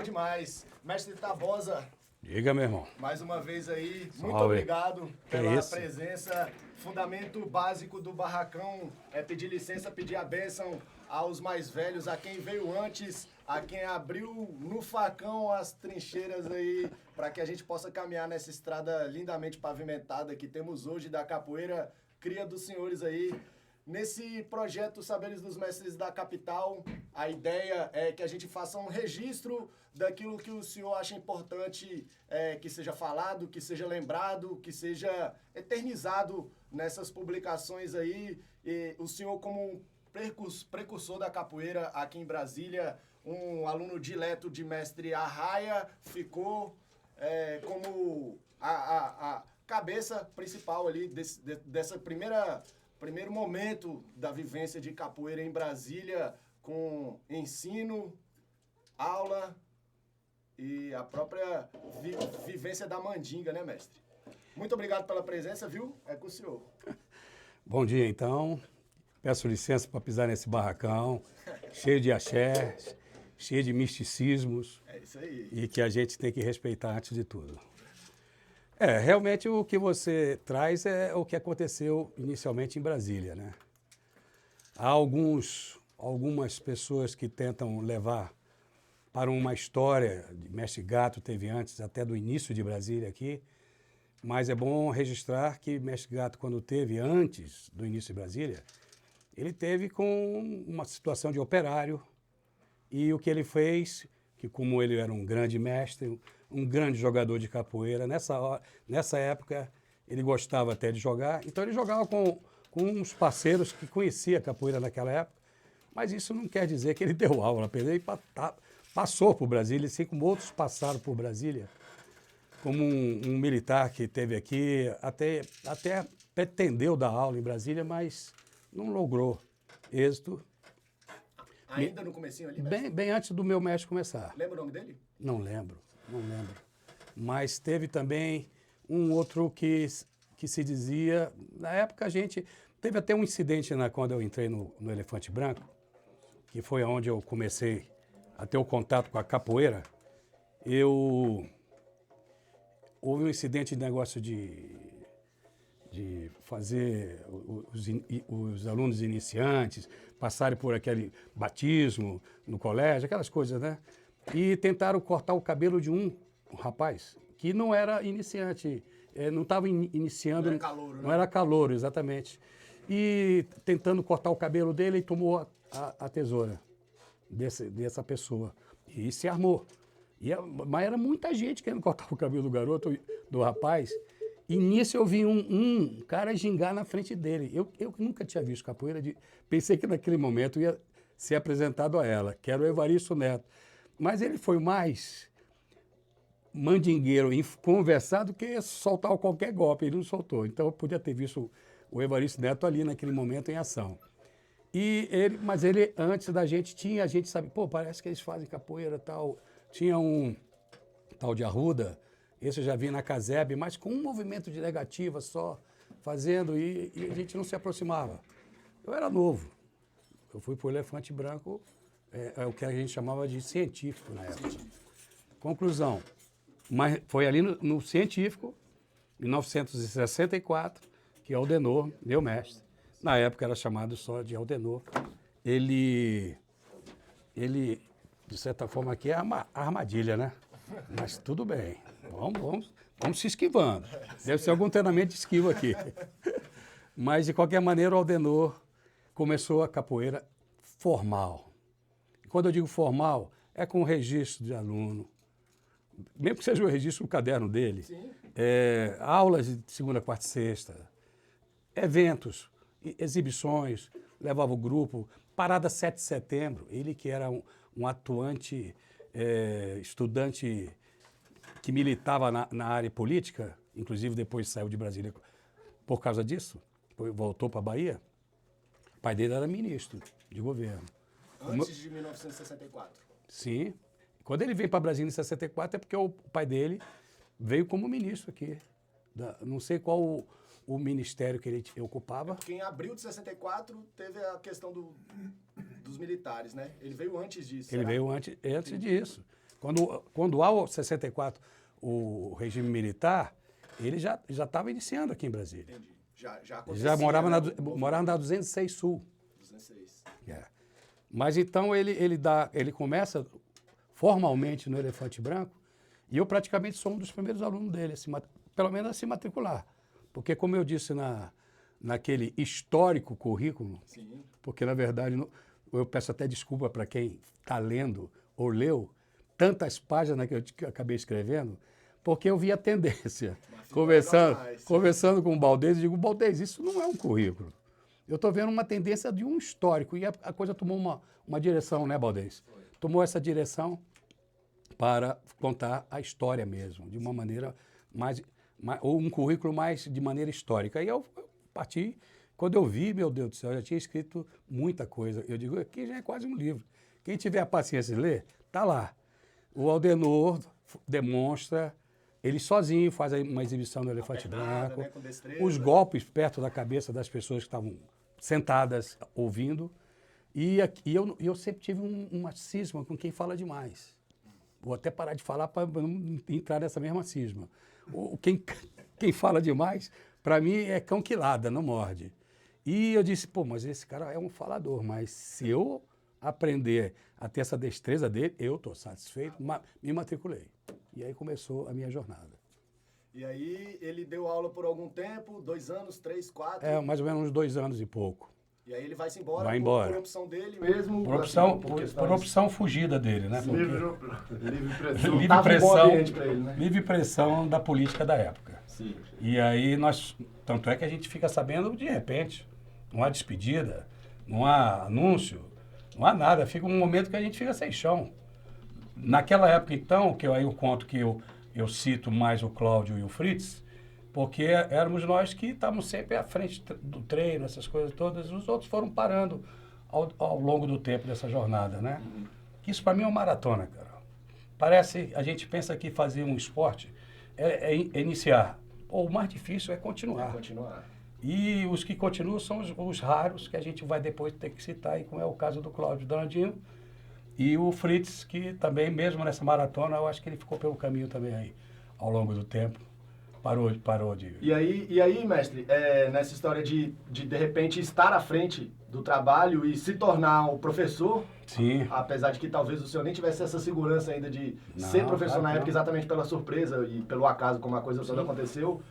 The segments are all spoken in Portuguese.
demais. Mestre Tabosa, Diga, meu irmão. mais uma vez aí, Salve. muito obrigado pela isso? presença. Fundamento básico do barracão é pedir licença, pedir a bênção aos mais velhos, a quem veio antes, a quem abriu no facão as trincheiras aí, para que a gente possa caminhar nessa estrada lindamente pavimentada que temos hoje da capoeira, cria dos senhores aí. Nesse projeto Saberes dos Mestres da Capital, a ideia é que a gente faça um registro daquilo que o senhor acha importante que seja falado, que seja lembrado, que seja eternizado nessas publicações aí. E o senhor, como um precursor da capoeira aqui em Brasília, um aluno dileto de mestre Arraia, ficou como a cabeça principal ali dessa primeiro momento da vivência de capoeira em Brasília, com ensino, aula e a própria vivência da mandinga, né, mestre? Muito obrigado pela presença, viu? É com o senhor. Bom dia, então. Peço licença para pisar nesse barracão, cheio de axé, cheio de misticismos. É isso aí. E que a gente tem que respeitar antes de tudo. Realmente o que você traz é o que aconteceu inicialmente em Brasília, né? Há algumas pessoas que tentam levar para uma história de Mestre Gato, teve antes até do início de Brasília aqui, mas é bom registrar que Mestre Gato, quando teve antes do início de Brasília, ele teve com uma situação de operário e o que ele fez, que como ele era um grande mestre, um grande jogador de capoeira, nessa época ele gostava até de jogar, então ele jogava com uns parceiros que conhecia a capoeira naquela época, mas isso não quer dizer que ele deu aula, ele passou por Brasília, assim como outros passaram por Brasília, como um militar que esteve aqui, até pretendeu dar aula em Brasília, mas não logrou êxito. Ainda no comecinho ali, mestre? Bem antes do meu mestre começar. Lembra o nome dele? Não lembro. Mas teve também um outro que se dizia... Na época a gente... Teve até um incidente quando eu entrei no Elefante Branco, que foi onde eu comecei a ter o contato com a capoeira. Houve um incidente de negócio de fazer os alunos iniciantes passarem por aquele batismo no colégio, aquelas coisas, né? E tentaram cortar o cabelo de um rapaz que não era iniciante, não estava iniciando... Não era calouro, né? Não era calouro, exatamente. E tentando cortar o cabelo dele, ele tomou a tesoura dessa pessoa e se armou. Mas era muita gente querendo cortar o cabelo do garoto, do rapaz. E nisso eu vi um cara gingar na frente dele. Eu nunca tinha visto capoeira, pensei que naquele momento ia ser apresentado a ela, que era o Evaristo Neto. Mas ele foi mais mandingueiro em conversar do que soltar qualquer golpe, ele não soltou. Então eu podia ter visto o Evaristo Neto ali naquele momento em ação. Mas ele, antes da gente, a gente sabe, parece que eles fazem capoeira tal. Tinha um tal de Arruda, esse eu já vi na Caseb, mas com um movimento de negativa só, fazendo, e a gente não se aproximava. Eu era novo. Eu fui para o Elefante Branco, é o que a gente chamava de científico na época. Conclusão, mas foi ali no científico, em 1964, que Aldenor, meu mestre, na época era chamado só de Aldenor, ele de certa forma, aqui é armadilha, né? Mas tudo vem. Vamos se esquivando. Deve ser algum treinamento de esquiva aqui. Mas, de qualquer maneira, o Aldenor começou a capoeira formal. Quando eu digo formal, é com registro de aluno, mesmo que seja o registro no caderno dele. Sim. Aulas de segunda, quarta e sexta, eventos, exibições, levava o grupo, Parada 7 de Setembro, ele que era um atuante estudante que militava na área política, inclusive depois saiu de Brasília por causa disso, voltou para a Bahia. O pai dele era ministro de governo. Antes de 1964. Sim. Quando ele veio para Brasília em 64 é porque o pai dele veio como ministro aqui. Não sei qual o ministério que ele ocupava. Porque em abril de 64 teve a questão dos militares, né? Ele veio antes disso. Ele veio antes disso. Quando há o 64, o regime militar, ele já estava iniciando aqui em Brasília. Entendi. Já Ele acontecia, já morava, né? morava na 206 Sul. 206. É. Mas então ele começa formalmente no Elefante Branco e eu praticamente sou um dos primeiros alunos dele, pelo menos a se matricular. Porque, como eu disse naquele histórico currículo, Sim. porque, na verdade, eu peço até desculpa para quem está lendo ou leu tantas páginas que eu acabei escrevendo, porque eu vi a tendência. Conversando com o Baldez, eu digo, Baldez, isso não é um currículo. Eu estou vendo uma tendência de um histórico. E a coisa tomou uma direção, né, Baldez? Tomou essa direção para contar a história mesmo, de uma maneira ou um currículo mais de maneira histórica. E eu parti, quando eu vi, meu Deus do céu, eu já tinha escrito muita coisa. Eu digo, aqui já é quase um livro. Quem tiver a paciência de ler, está lá. O Aldenor demonstra, ele sozinho faz uma exibição do Elefante Branco, né, com destreza. Os golpes perto da cabeça das pessoas que estavam sentadas ouvindo. E eu sempre tive uma cisma com quem fala demais. Vou até parar de falar para não entrar nessa mesma cisma. Quem fala demais, para mim, é cão que ladra, não morde. E eu disse, pô, mas esse cara é um falador, mas se eu aprender a ter essa destreza dele, eu estou satisfeito, me matriculei. E aí começou a minha jornada. E aí ele deu aula por algum tempo, 2 anos, 3, 4? É, mais ou menos uns 2 anos e pouco. E aí ele vai-se embora, Vai embora. Por opção dele mesmo? Por opção fugida dele, né? Livre pressão. Livre pressão da política da época. Sim. E aí tanto é que a gente fica sabendo de repente. Não há despedida, não há anúncio, não há nada. Fica um momento que a gente fica sem chão. Naquela época, então, que aí eu conto que eu cito mais o Cláudio e o Fritz, porque éramos nós que estávamos sempre à frente do treino, essas coisas todas. Os outros foram parando ao longo do tempo dessa jornada, né? Uhum. Isso para mim é uma maratona, cara. A gente pensa que fazer um esporte é iniciar. Pô, o mais difícil é continuar. E os que continuam são os raros, que a gente vai depois ter que citar, como é o caso do Cláudio Donadinho. E o Fritz, que também, mesmo nessa maratona, eu acho que ele ficou pelo caminho também aí, ao longo do tempo. Parou de... E aí, mestre, nessa história de repente estar à frente do trabalho e se tornar o professor, sim, apesar de que talvez o senhor nem tivesse essa segurança ainda de ser professor na época, exatamente pela surpresa e pelo acaso, como a coisa toda aconteceu,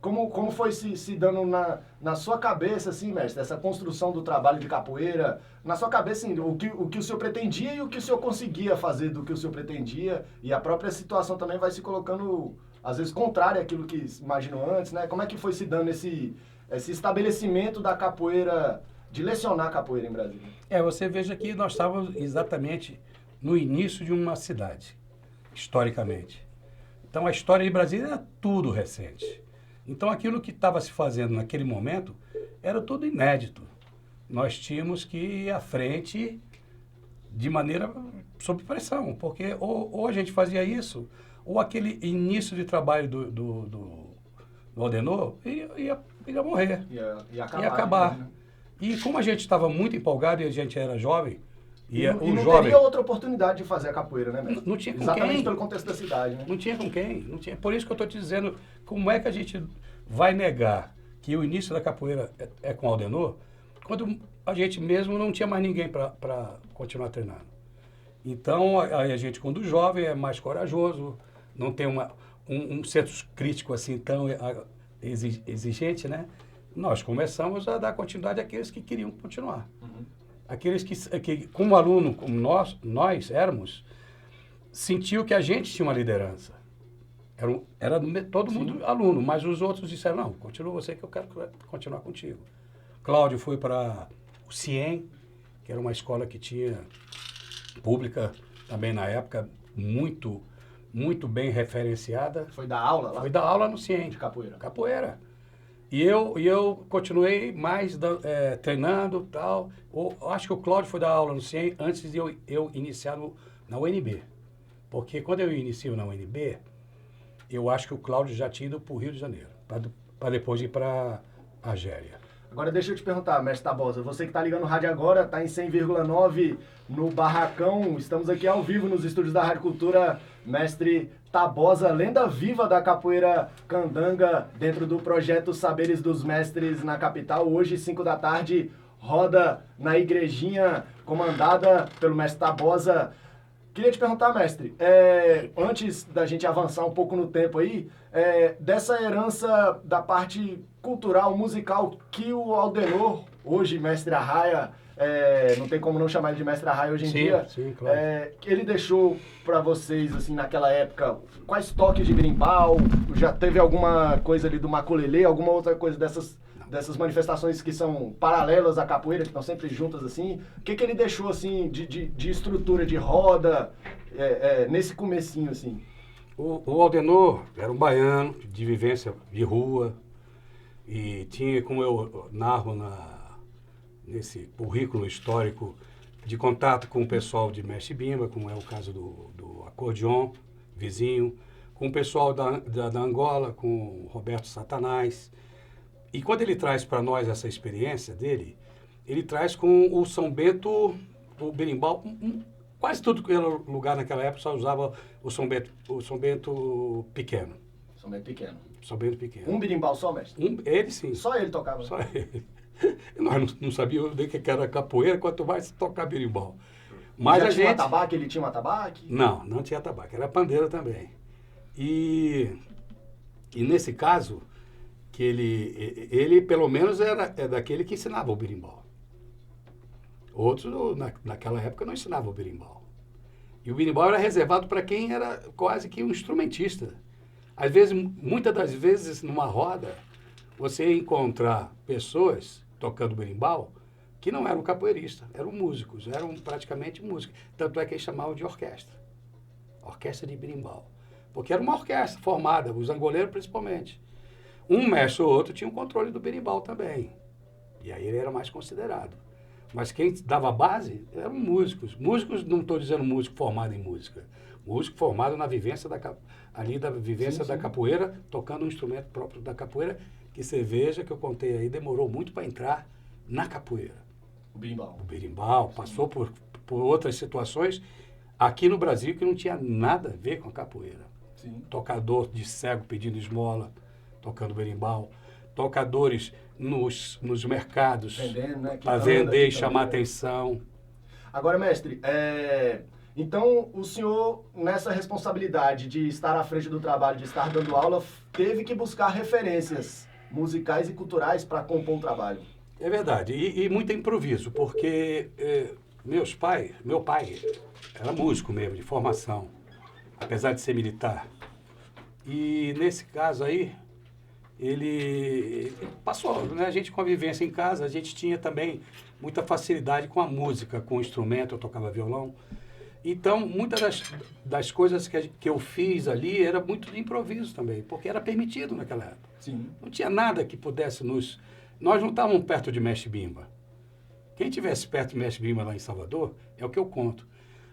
como foi se dando na sua cabeça, assim, mestre, essa construção do trabalho de capoeira, na sua cabeça, assim, o que o senhor pretendia e o que o senhor conseguia fazer do que o senhor pretendia, e a própria situação também vai se colocando, às vezes, contrária àquilo que imaginou antes, né? Como é que foi se dando esse estabelecimento da capoeira, de lecionar capoeira em Brasília? Você veja que nós estávamos exatamente no início de uma cidade, historicamente. Então, a história de Brasília era tudo recente. Então, aquilo que estava se fazendo naquele momento era tudo inédito. Nós tínhamos que ir à frente de maneira sob pressão, porque ou a gente fazia isso, ou aquele início de trabalho do Aldenor ia morrer. Ia acabar. Né? E como a gente estava muito empolgado e a gente era jovem, e não teria outra oportunidade de fazer a capoeira, né, mestre? Não tinha com exatamente quem. Pelo contexto da cidade, né? Não tinha com quem. Não tinha. Por isso que eu estou te dizendo, como é que a gente vai negar que o início da capoeira é com o Aldenor, quando a gente mesmo não tinha mais ninguém para continuar treinando. Então, a gente, quando jovem, é mais corajoso, não tem um senso crítico assim tão exigente, né? Nós começamos a dar continuidade àqueles que queriam continuar. Uhum. Aqueles que, como aluno, como nós éramos, sentiu que a gente tinha uma liderança. Era todo mundo aluno, mas os outros disseram, não, continua você que eu quero continuar contigo. Cláudio foi para o CIEM, que era uma escola que tinha, pública também na época, muito bem referenciada. Foi dar aula lá? Foi dar aula no CIEM. De capoeira? Capoeira. E eu continuei mais treinando e tal. Eu acho que o Cláudio foi dar aula no CIEM antes de eu iniciar na UNB. Porque quando eu inicio na UNB, eu acho que o Cláudio já tinha ido para o Rio de Janeiro, para depois ir para a Argélia. Agora deixa eu te perguntar, mestre Tabosa, você que tá ligando o rádio agora, tá em 100,9 no Barracão, estamos aqui ao vivo nos estúdios da Rádio Cultura, mestre Tabosa, lenda viva da capoeira candanga, dentro do projeto Saberes dos Mestres na capital, hoje 5 da tarde, roda na igrejinha comandada pelo mestre Tabosa. Queria te perguntar, mestre, antes da gente avançar um pouco no tempo aí, dessa herança da parte cultural, musical, que o Aldenor, hoje mestre Arraia, não tem como não chamar ele de mestre Arraia hoje em dia, sim, claro. que ele deixou para vocês, assim, naquela época, quais toques de berimbau, já teve alguma coisa ali do maculelê, alguma outra coisa dessas manifestações que são paralelas à capoeira, que estão sempre juntas assim, o que ele deixou assim de estrutura, de roda, nesse comecinho assim? O Aldenor era um baiano de vivência de rua e tinha, como eu narro nesse currículo histórico, de contato com o pessoal de Mestre Bimba, como é o caso do acordeon, vizinho, com o pessoal da Angola, com o Roberto Satanás. E quando ele traz para nós essa experiência dele, ele traz com o São Bento, o berimbau, quase tudo que era lugar naquela época só usava o São Bento pequeno. São Bento pequeno. São Bento pequeno. Um berimbau só, mestre? Ele sim. Só ele tocava? Só ele. Nós não sabíamos nem o que era capoeira, quanto mais tocar berimbau. Mas já tinha um atabaque? Ele tinha um atabaque? Não tinha atabaque, era pandeiro também. E nesse caso, que ele pelo menos é daquele que ensinava o berimbau. Outros, naquela época, não ensinavam o berimbau. E o berimbau era reservado para quem era quase que um instrumentista. Às vezes, muitas das vezes, numa roda, você ia encontrar pessoas tocando berimbau que não eram capoeiristas, eram músicos, eram praticamente músicos. Tanto é que eles chamavam de orquestra. Orquestra de berimbau. Porque era uma orquestra formada, os angoleiros principalmente. Um mestre ou outro tinha um controle do berimbau também. E aí ele era mais considerado. Mas quem dava base eram músicos. Músicos, não estou dizendo músico formado em música. Músico formado na vivência da capoeira, tocando um instrumento próprio da capoeira, que você veja que eu contei aí, demorou muito para entrar na capoeira. O berimbau. O berimbau passou por outras situações aqui no Brasil que não tinha nada a ver com a capoeira. Sim. Tocador de cego pedindo esmola, tocando berimbau, tocadores nos mercados para vender e chamar atenção. Agora, mestre, então o senhor, nessa responsabilidade de estar à frente do trabalho, de estar dando aula, teve que buscar referências musicais e culturais para compor um trabalho. É verdade, e muito improviso, porque meu pai era músico mesmo, de formação, apesar de ser militar. E nesse caso aí, ele passou, né? A gente com a vivência em casa, a gente tinha também muita facilidade com a música, com o instrumento, eu tocava violão. Então, muitas das coisas que eu fiz ali era muito de improviso também, porque era permitido naquela época. Sim. Não tinha nada que pudesse nos... Nós não estávamos perto de Mestre Bimba. Quem estivesse perto de Mestre Bimba lá em Salvador, é o que eu conto.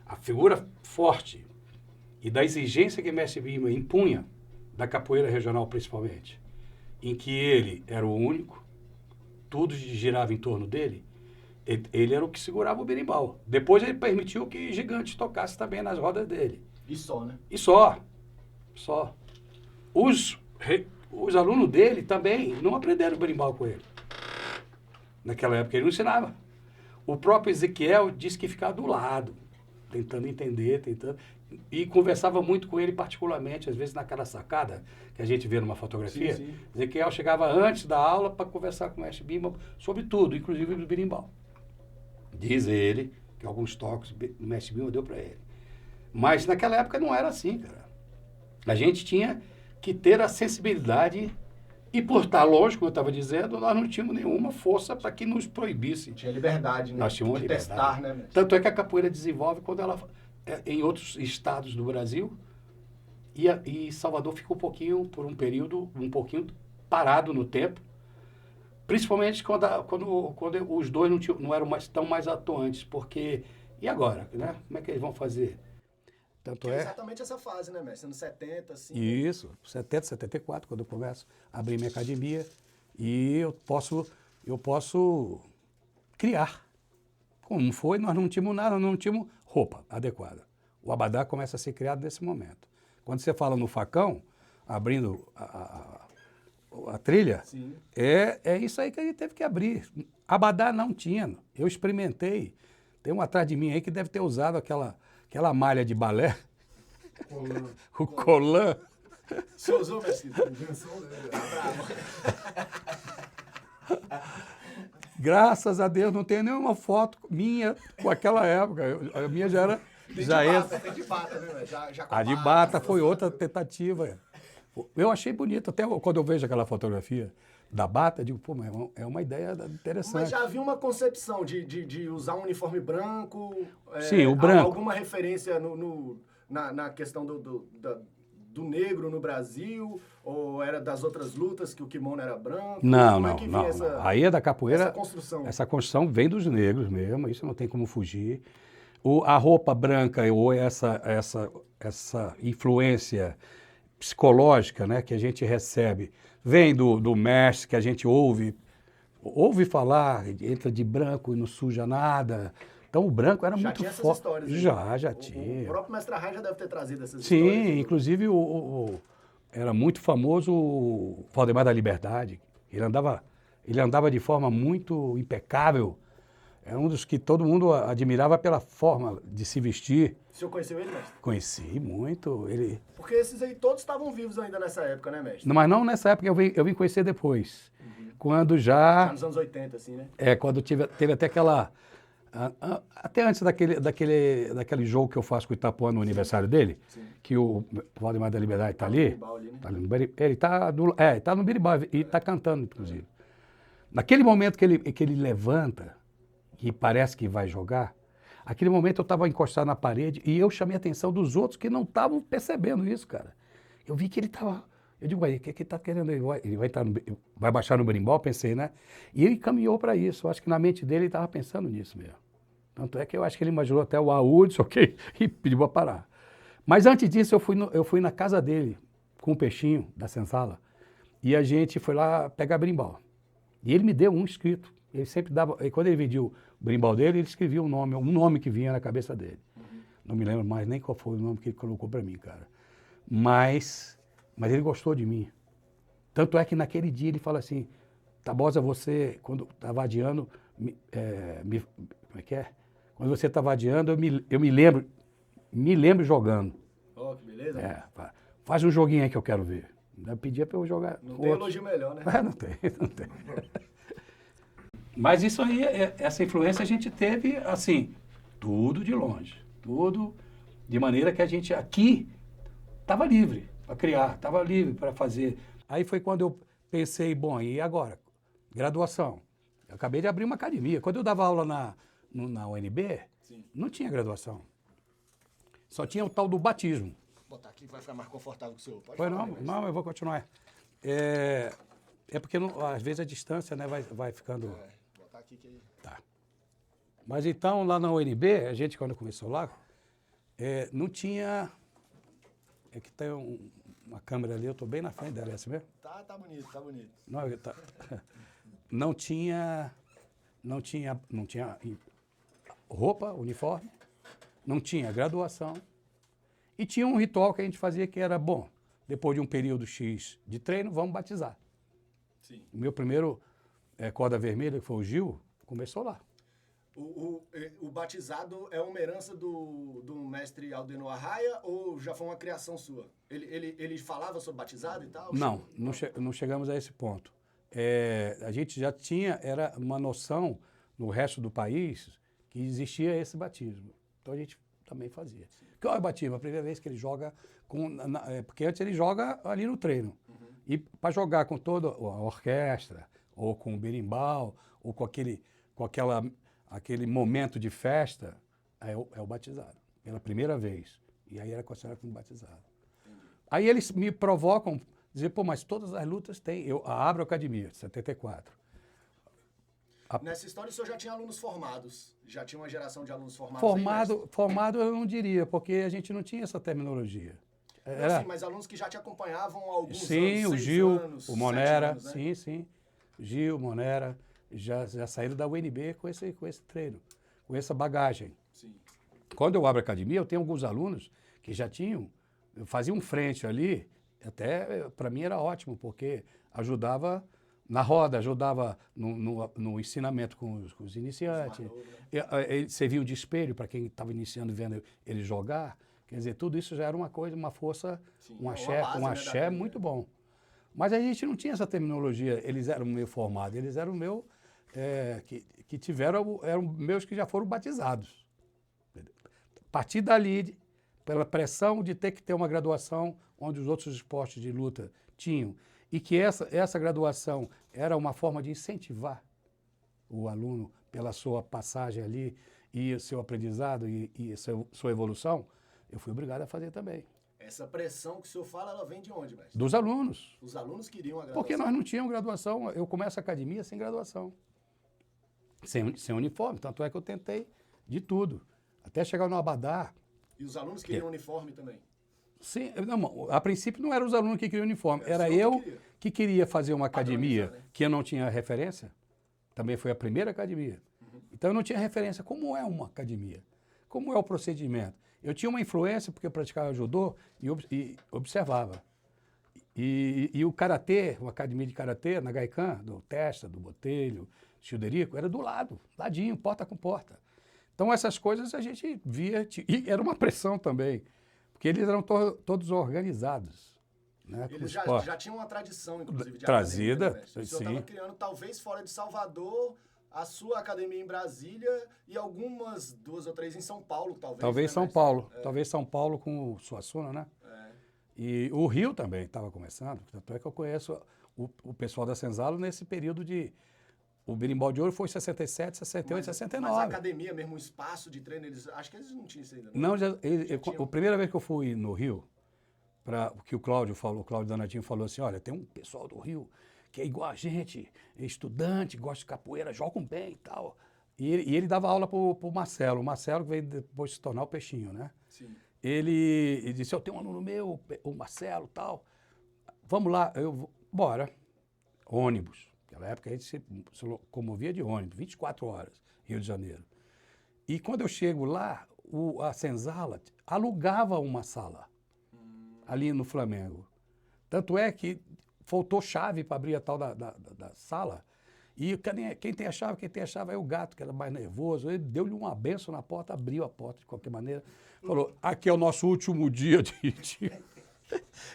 A figura forte e da exigência que Mestre Bimba impunha, da capoeira regional principalmente, em que ele era o único, tudo girava em torno dele, ele era o que segurava o berimbau. Depois ele permitiu que gigantes tocassem também nas rodas dele. E só, né? E só. Os alunos dele também não aprenderam berimbau com ele. Naquela época ele não ensinava. O próprio Ezequiel disse que ficava do lado, tentando entender, e conversava muito com ele particularmente, às vezes naquela sacada que a gente vê numa fotografia. Sim. Ezequiel chegava antes da aula para conversar com o mestre Bimba sobre tudo, inclusive o berimbau. Diz ele que alguns toques o mestre Bimba deu para ele. Mas naquela época não era assim, cara. A gente tinha que ter a sensibilidade e, por estar longe, como eu estava dizendo, nós não tínhamos nenhuma força para que nos proibisse. Tinha liberdade, né? Nós tínhamos de liberdade. testar, né, mestre? Tanto é que a capoeira desenvolve quando ela em outros estados do Brasil e Salvador ficou por um período um pouquinho parado no tempo, principalmente quando os dois não eram tão mais atuantes, porque e agora, né? Como é que eles vão fazer? Tanto é exatamente essa fase, né, mestre? Anos 70, assim. Isso, 70, 74, quando eu começo a abrir minha academia, e eu posso eu posso criar. Como foi, nós não tínhamos nada, não tínhamos roupa adequada. O abadá começa a ser criado nesse momento. Quando você fala no facão, abrindo a trilha, é isso aí que a gente teve que abrir. Abadá não tinha. Eu experimentei. Tem um atrás de mim aí que deve ter usado aquela malha de balé. O colã. Você usou, mestre? Graças a Deus, não tem nenhuma foto minha com aquela época. A minha já era... Tem de bata, né? Já a de bata foi outra tentativa. Eu achei bonito, até quando eu vejo aquela fotografia da bata, eu digo, pô, mas é uma ideia interessante. Mas já havia uma concepção de usar um uniforme branco? Sim, o branco. Alguma referência na questão do negro no Brasil? Ou era das outras lutas que o kimono era branco? Não, Como não, é que não. essa, Aí é da capoeira. essa construção? Essa construção vem dos negros mesmo, isso não tem como fugir. A roupa branca ou essa influência psicológica, né, que a gente recebe, vem do mestre que a gente ouve falar, entra de branco e não suja nada. Então o branco era muito forte. Já tinha essas histórias? Né? Já tinha. O próprio Mestre Arraia já deve ter trazido essas Sim, histórias. Sim, inclusive era muito famoso o Valdemar da Liberdade. Ele andava de forma muito impecável. Era um dos que todo mundo admirava pela forma de se vestir. O senhor conheceu ele, mestre? Conheci muito. Ele... Porque esses aí todos estavam vivos ainda nessa época, né, mestre? Não, mas não nessa época, eu vim conhecer depois. Quando já... Já nos anos 80, assim, né? Quando teve até aquela... Até antes daquele jogo que eu faço com o Itapuã no aniversário dele, que o Valdemar da Liberdade está ali. Né? Ele está no berimbau e está cantando, inclusive. Naquele momento que ele levanta, que parece que vai jogar, aquele momento eu estava encostado na parede e eu chamei a atenção dos outros que não estavam percebendo isso, cara. Eu vi que ele estava... Eu digo, aí, o que ele está querendo? Ele vai baixar no berimbau, pensei, né? E ele caminhou para isso. Eu acho que na mente dele ele estava pensando nisso mesmo. Tanto é que eu acho que ele imaginou até o Aúdes, ok? E pediu para parar. Mas antes disso, eu fui na casa dele, com o Peixinho, da Senzala, e a gente foi lá pegar berimbau. E ele me deu um escrito. Ele sempre dava... E quando ele vendia o berimbau dele, ele escrevia um nome que vinha na cabeça dele. Não me lembro mais nem qual foi o nome que ele colocou para mim, cara. Mas ele gostou de mim. Tanto é que naquele dia ele fala assim, Tabosa, você, quando está vadiando, como é que é? Quando você está vadiando, eu me lembro jogando. Oh, que beleza. Faz um joguinho aí que eu quero ver. Eu pedia para eu jogar. Não tem elogio melhor, né? Não tem. Mas isso aí, essa influência a gente teve, assim, tudo de longe. Tudo de maneira que a gente aqui estava livre para criar, estava livre para fazer. Aí foi quando eu pensei, bom, e agora? Graduação. Eu acabei de abrir uma academia. Quando eu dava aula na UNB, não tinha graduação. Só tinha o tal do batismo. Vou botar aqui que vai ficar mais confortável com o senhor. Pode Foi falar, não, eu vou continuar. É porque às vezes a distância, né, vai ficando... Vou botar aqui que... Tá. Mas então, lá na UNB, a gente quando começou lá, não tinha... É que tem uma câmera ali, eu estou bem na frente dela, é essa mesmo? Tá bonito, tá bonito. Não tinha roupa, uniforme, não tinha graduação e tinha um ritual que a gente fazia que era, bom, depois de um período X de treino, vamos batizar. Sim. O meu primeiro corda vermelha, que foi o Gil, começou lá. O batizado é uma herança do mestre Aldenor Arraia ou já foi uma criação sua? Ele falava sobre batizado e tal? Não chegamos a esse ponto. A gente já era uma noção no resto do país que existia esse batismo. Então a gente também fazia. Que é o batismo? A primeira vez que ele joga porque antes ele joga ali no treino. Uhum. E para jogar com toda a orquestra, ou com o berimbau, ou com aquele momento de festa, é o batizado, pela primeira vez. E aí era considerado como batizado. Entendi. Aí eles me provocam, dizer, pô, mas todas as lutas têm. Eu abro a academia, 74. Nessa história o senhor já tinha alunos formados? Já tinha uma geração de alunos formados? Formado eu não diria, porque a gente não tinha essa terminologia. Sim, mas alunos que já te acompanhavam há alguns anos, sim, o Gil, anos, o Monera, anos, né? sim. Gil, Monera. já saíram da UNB com esse treino, com essa bagagem. Sim. Quando eu abro a academia, eu tenho alguns alunos que já faziam frente ali, até para mim era ótimo, porque ajudava na roda, ajudava no ensinamento com os iniciantes. Eles serviam de espelho para quem estava iniciando vendo ele jogar. Quer dizer, tudo isso já era uma coisa, uma força, Sim, um axé muito bom. Mas a gente não tinha essa terminologia, eles eram meio formados, eles eram que tiveram, eram meus que já foram batizados. A partir dali, pela pressão de ter que ter uma graduação onde os outros esportes de luta tinham, e que essa graduação era uma forma de incentivar o aluno pela sua passagem ali e seu aprendizado e sua evolução, eu fui obrigado a fazer também. Essa pressão que o senhor fala, ela vem de onde, mestre? Dos alunos. Os alunos queriam a graduação? Porque nós não tínhamos graduação. Eu começo a academia sem graduação. Sem uniforme. Tanto é que eu tentei de tudo. Até chegar no Abadá. E os alunos queriam uniforme também? Sim. Não, a princípio não eram os alunos que queriam uniforme. Era eu que queria fazer uma academia que eu não tinha referência. Também foi a primeira academia. Então eu não tinha referência. Como é uma academia? Como é o procedimento? Eu tinha uma influência porque eu praticava judô e observava. E o karatê, uma academia de karatê na Gaikan, do Testa, do Botelho, Childerico, era do lado, ladinho, porta com porta. Então essas coisas a gente via, e era uma pressão também, porque eles eram todos organizados. Né, eles já tinham uma tradição, inclusive, de trazida, academia, né? O senhor estava criando, talvez fora de Salvador, a sua academia em Brasília e algumas 2 ou 3 em São Paulo, talvez. Talvez né, São Paulo. Talvez São Paulo com o Suassuna, né? E o Rio também estava começando. Tanto é que eu conheço o pessoal da Senzala nesse período de... O Berimbau de Ouro foi 67, 68, 69. Mas a academia mesmo, o espaço de treino, acho que eles não tinham isso ainda. Não, a primeira vez que eu fui no Rio, que o Cláudio Donatinho falou assim, olha, tem um pessoal do Rio que é igual a gente, é estudante, gosta de capoeira, jogam bem e tal. E ele dava aula pro Marcelo. O Marcelo, que veio depois se tornar o Peixinho, né? Sim. Ele disse, eu tenho um aluno meu, o Marcelo e tal. Vamos lá, bora. Ônibus. Naquela época a gente se locomovia de ônibus, 24 horas, Rio de Janeiro. E quando eu chego lá, a Senzala alugava uma sala ali no Flamengo. Tanto é que faltou chave para abrir a tal da sala. E quem tem a chave é o gato, que era mais nervoso. Ele deu-lhe uma benção na porta, abriu a porta de qualquer maneira. Falou, aqui é o nosso último dia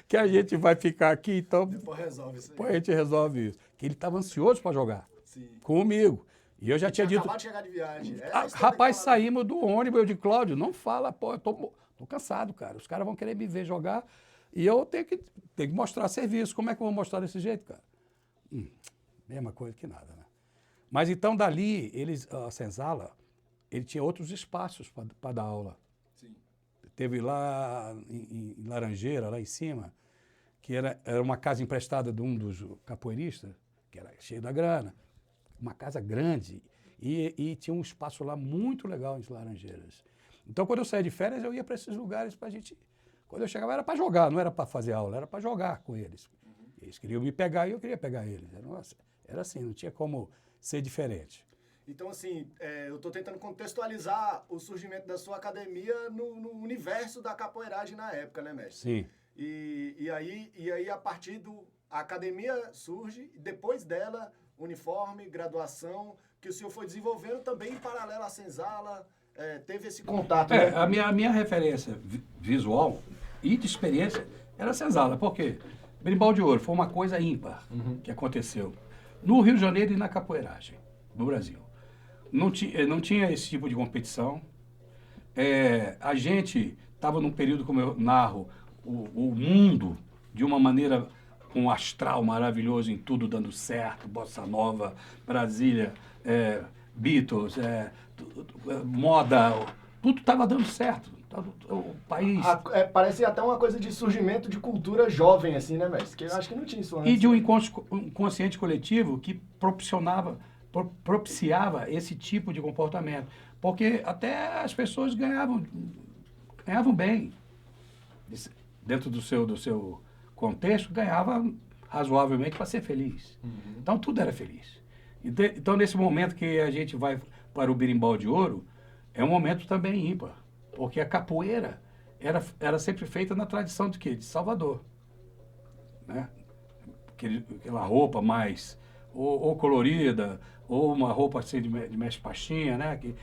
que a gente vai ficar aqui, então... Depois resolve isso aí. Depois a gente resolve isso. Que ele estava ansioso para jogar. Sim. Comigo. E eu já tinha dito... Acabado de chegar de viagem. Rapaz, saímos do ônibus, eu de Cláudio, não fala, pô, eu tô cansado, cara. Os caras vão querer me ver jogar e eu tenho que mostrar serviço. Como é que eu vou mostrar desse jeito, cara? Mesma coisa que nada, né? Mas então, dali, a Senzala, ele tinha outros espaços para dar aula. Sim. Teve lá em Laranjeira, lá em cima, que era uma casa emprestada de um dos capoeiristas, que era cheio da grana. Uma casa grande. E tinha um espaço lá muito legal em Laranjeiras. Então, quando eu saía de férias, eu ia para esses lugares para a gente... Quando eu chegava, era para jogar, não era para fazer aula, era para jogar com eles. Eles queriam me pegar e eu queria pegar eles. Era assim, não tinha como ser diferente. Então, assim, eu estou tentando contextualizar o surgimento da sua academia no universo da capoeiragem na época, né, mestre? Sim. E aí, a partir a academia surge, e depois dela, uniforme, graduação, que o senhor foi desenvolvendo também em paralelo à Senzala, teve esse contato. Né? A minha referência visual e de experiência era a Senzala. Por quê? Berimbau de Ouro foi uma coisa ímpar que aconteceu no Rio de Janeiro e na capoeiragem no Brasil. Não tinha esse tipo de competição. A gente estava num período, como eu narro, o mundo de uma maneira com um astral maravilhoso em tudo dando certo, Bossa Nova, Brasília, Beatles, moda, tudo estava dando certo. O país... Parece até uma coisa de surgimento de cultura jovem, assim, né, mestre? Que eu acho que não tinha isso antes. E de um inconsciente coletivo que propiciava esse tipo de comportamento. Porque até as pessoas ganhavam bem. Dentro do seu contexto, ganhava razoavelmente para ser feliz. Então, tudo era feliz. Então, nesse momento que a gente vai para o Berimbau de Ouro, é um momento também ímpar, porque a capoeira era sempre feita na tradição de quê? De Salvador, né? Aquela roupa mais ou colorida, ou uma roupa assim de mestre Pachinha, né? Que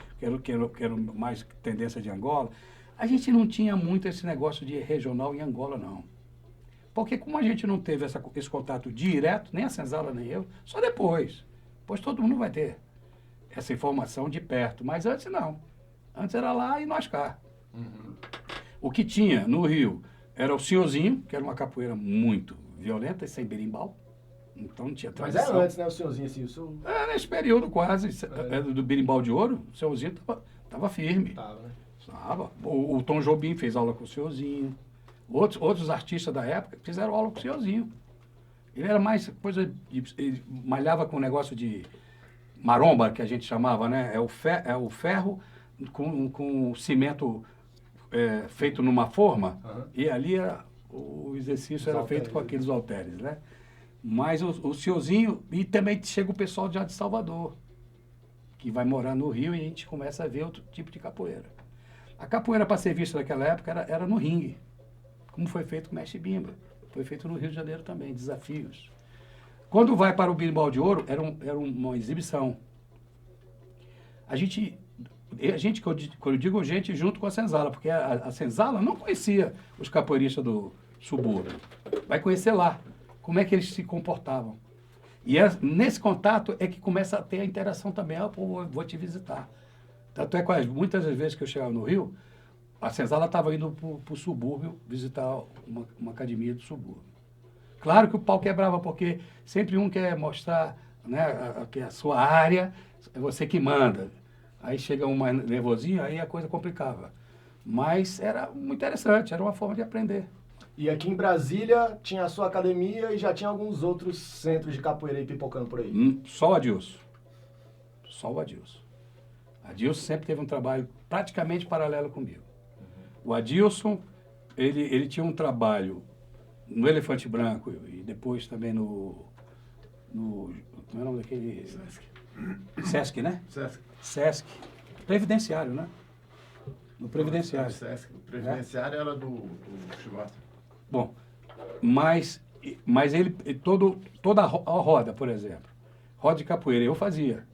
era mais tendência de Angola. A gente não tinha muito esse negócio de regional em Angola, não. Porque como a gente não teve esse contato direto, nem a Senzala, nem eu, só depois. Depois todo mundo vai ter essa informação de perto. Mas antes não. Antes era lá e nós cá. Uhum. O que tinha no Rio era o senhorzinho, que era uma capoeira muito violenta e sem berimbau. Então não tinha tradição. Mas é antes, né, o senhorzinho assim, o senhor... Nesse período quase, do Berimbau de Ouro, o senhorzinho estava firme. Tava, né? Tava. O Tom Jobim fez aula com o senhorzinho. Outros artistas da época fizeram aula com o senhorzinho. Ele era mais coisa ele malhava com um negócio de maromba, que a gente chamava, né? É o ferro com cimento feito numa forma, e ali o exercício era feito com aqueles halteres, né? Mas o senhorzinho, e também chega o pessoal já de Salvador, que vai morar no Rio e a gente começa a ver outro tipo de capoeira. A capoeira, para ser vista naquela época, era no ringue, como foi feito com o Mestre Bimba. Foi feito no Rio de Janeiro também, desafios. Quando vai para o Berimbau de Ouro, era uma exibição. A gente, quando eu digo gente, junto com a Senzala, porque a Senzala não conhecia os capoeiristas do subúrbio. Vai conhecer lá, como é que eles se comportavam. E nesse contato é que começa a ter a interação também. Vou te visitar. Tanto é que muitas das vezes que eu chegava no Rio, a Senzala estava indo para o subúrbio visitar uma academia do subúrbio. Claro que o pau quebrava, porque sempre um quer mostrar, né, que a sua área, é você que manda. Aí chega um mais nervosinho, aí a coisa complicava. Mas era muito interessante, era uma forma de aprender. E aqui em Brasília tinha a sua academia e já tinha alguns outros centros de capoeira aí pipocando por aí. Só o Adilson. Só o Adilson. Adilson sempre teve um trabalho praticamente paralelo comigo. O Adilson, ele tinha um trabalho no Elefante Branco e depois também no como é o nome daquele? Sesc, né? Sesc. Previdenciário, né? No Previdenciário. Sesc. O Previdenciário era do Chibata. Bom, mas ele, toda a roda, por exemplo, roda de capoeira, eu fazia.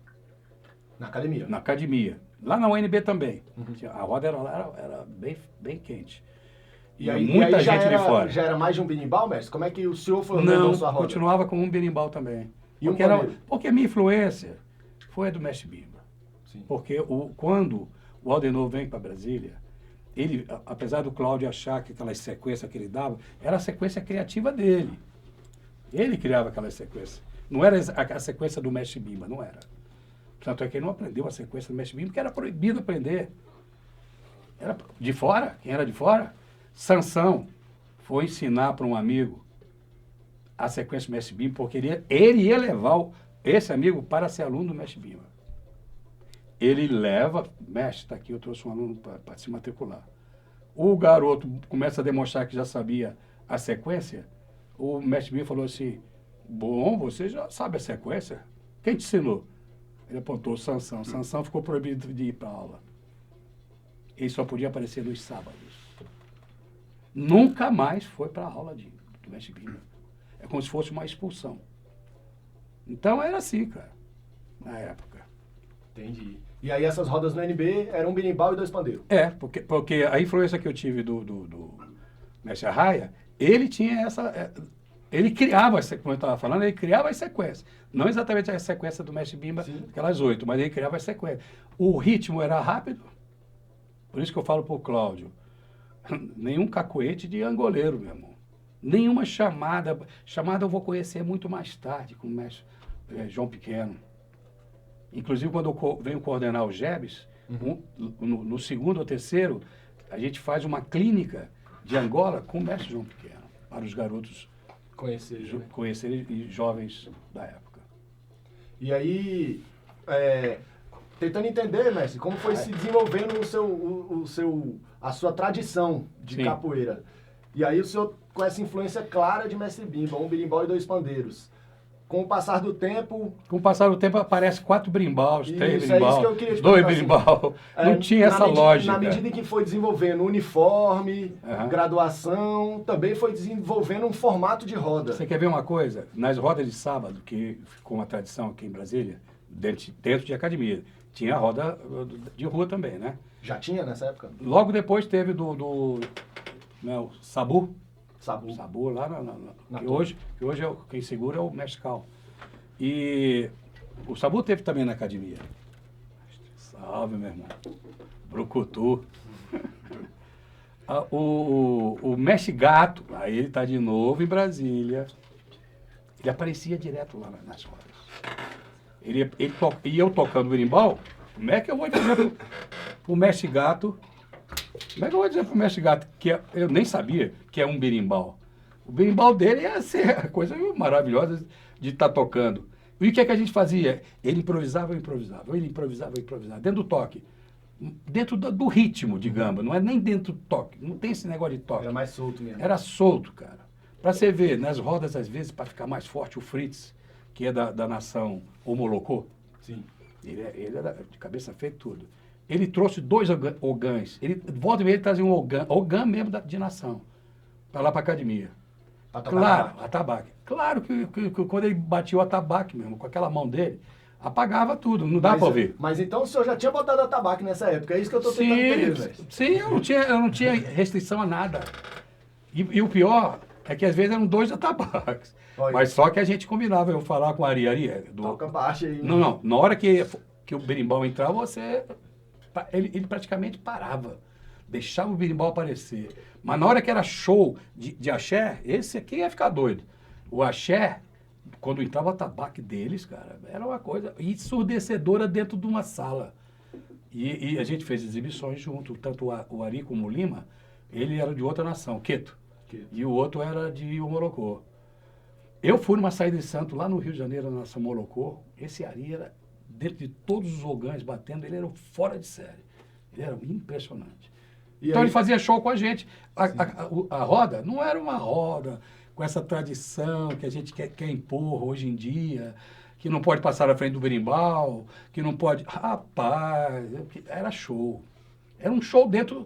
Na academia? Na academia. Lá na UNB também. A roda era bem quente. E aí, muita gente de fora. Já era mais de um berimbau, mestre? Como é que o senhor foi organizando sua roda? Não, continuava com um berimbau também. E porque a minha influência foi a do Mestre Bimba. Sim. Porque quando o Aldenor vem para Brasília, ele, apesar do Cláudio achar que aquelas sequências que ele dava, era a sequência criativa dele. Ele criava aquelas sequências. Não era a sequência do Mestre Bimba, não era. Tanto é que ele não aprendeu a sequência do Mestre Bimba, porque era proibido aprender. Era de fora, quem era de fora? Sansão foi ensinar para um amigo a sequência do Mestre Bimba, porque ele ia levar esse amigo para ser aluno do Mestre Bimba. Ele leva, mestre, está aqui, eu trouxe um aluno para se matricular. O garoto começa a demonstrar que já sabia a sequência, o Mestre Bimba falou assim, bom, você já sabe a sequência? Quem te ensinou? Ele apontou Sansão. Sansão ficou proibido de ir para a aula. Ele só podia aparecer nos sábados. Nunca mais foi para a aula do Mestre Bimba. É como se fosse uma expulsão. Então era assim, cara, na época. Entendi. E aí essas rodas no NB eram um berimbau e 2 pandeiros? Porque a influência que eu tive do Mestre Arraia, ele tinha ele criava, como eu estava falando, ele criava as sequências. Não exatamente a sequência do Mestre Bimba, aquelas 8, mas ele criava as sequências. O ritmo era rápido, por isso que eu falo para o Cláudio, nenhum cacoete de angoleiro, meu irmão. Nenhuma chamada. Chamada eu vou conhecer muito mais tarde com o mestre João Pequeno. Inclusive, quando eu venho coordenar o GEBS, no segundo ou terceiro, a gente faz uma clínica de Angola com o mestre João Pequeno, para os garotos conhecerem e jovens da época. E aí, tentando entender, mestre, como foi se desenvolvendo a sua tradição de capoeira. E aí o senhor, com essa influência clara de Mestre Bimba, um berimbau e 2 pandeiros, com o passar do tempo... Com o passar do tempo aparece 4 brimbals, 3 Isso, brimbals, é isso que eu queria te 2 perguntar, brimbal. Não tinha essa lógica. Na medida em que foi desenvolvendo uniforme, Aham. graduação, também foi desenvolvendo um formato de roda. Você quer ver uma coisa? Nas rodas de sábado, que ficou uma tradição aqui em Brasília, dentro de academia, tinha a roda de rua também, né? Já tinha nessa época? Logo depois teve né, o Sabu. Sabu. Lá Na que turma. hoje quem segura é o Mescal. E o Sabu teve também na academia. Salve, meu irmão. Brucutu. O Mestre Gato, aí ele está de novo em Brasília. Ele aparecia direto lá nas rodas. E eu tocando berimbau, como é que eu vou dizer pro Mestre Gato? Como é que eu vou dizer pro Mestre Gato que eu nem sabia que é um berimbau? O berimbau dele ia ser a coisa maravilhosa de estar tocando. E o que é que a gente fazia? Ele improvisava, eu improvisava. Ele improvisava, eu improvisava. Dentro do toque. Dentro do ritmo, digamos. Não é nem dentro do toque. Não tem esse negócio de toque. Era mais solto mesmo. Era solto, cara. Pra você ver, nas rodas, às vezes, para ficar mais forte, o Fritz, que é da nação Omolocô, Sim. ele era de cabeça feita tudo. Ele trouxe 2 ogãs. Volta e meia ele trazia um ogã mesmo de nação, para lá para academia. Pra tocar Claro, atabaque. atabaque. Claro que quando ele batia o atabaque mesmo, com aquela mão dele, apagava tudo, não dá para ouvir. Mas então o senhor já tinha botado atabaque nessa época, é isso que eu tô tentando entender, velho. Sim, eu não tinha restrição a nada. E o pior é que às vezes eram 2 atabaques. Olha. Mas só que a gente combinava, eu falar com a Ari, Toca baixo aí. Não, na hora que o berimbau entrava, ele praticamente parava. Deixava o berimbau aparecer. Mas na hora que era show de axé, esse aqui ia ficar doido. O axé, quando entrava o atabaque deles, cara, era uma coisa ensurdecedora dentro de uma sala. E a gente fez exibições junto, tanto o Ari como o Lima, ele era de outra nação, Queto. E o outro era de Omolocô. Eu fui numa saída de santo lá no Rio de Janeiro, na nação Omolocô. Esse Ari era, dentro de todos os ogãs batendo, ele era fora de série. Ele era impressionante. E Então aí- ele fazia show com a gente. A roda não era uma roda com essa tradição que a gente quer impor hoje em dia, que não pode passar à frente do berimbau, que não pode... Rapaz, era show. Era um show dentro,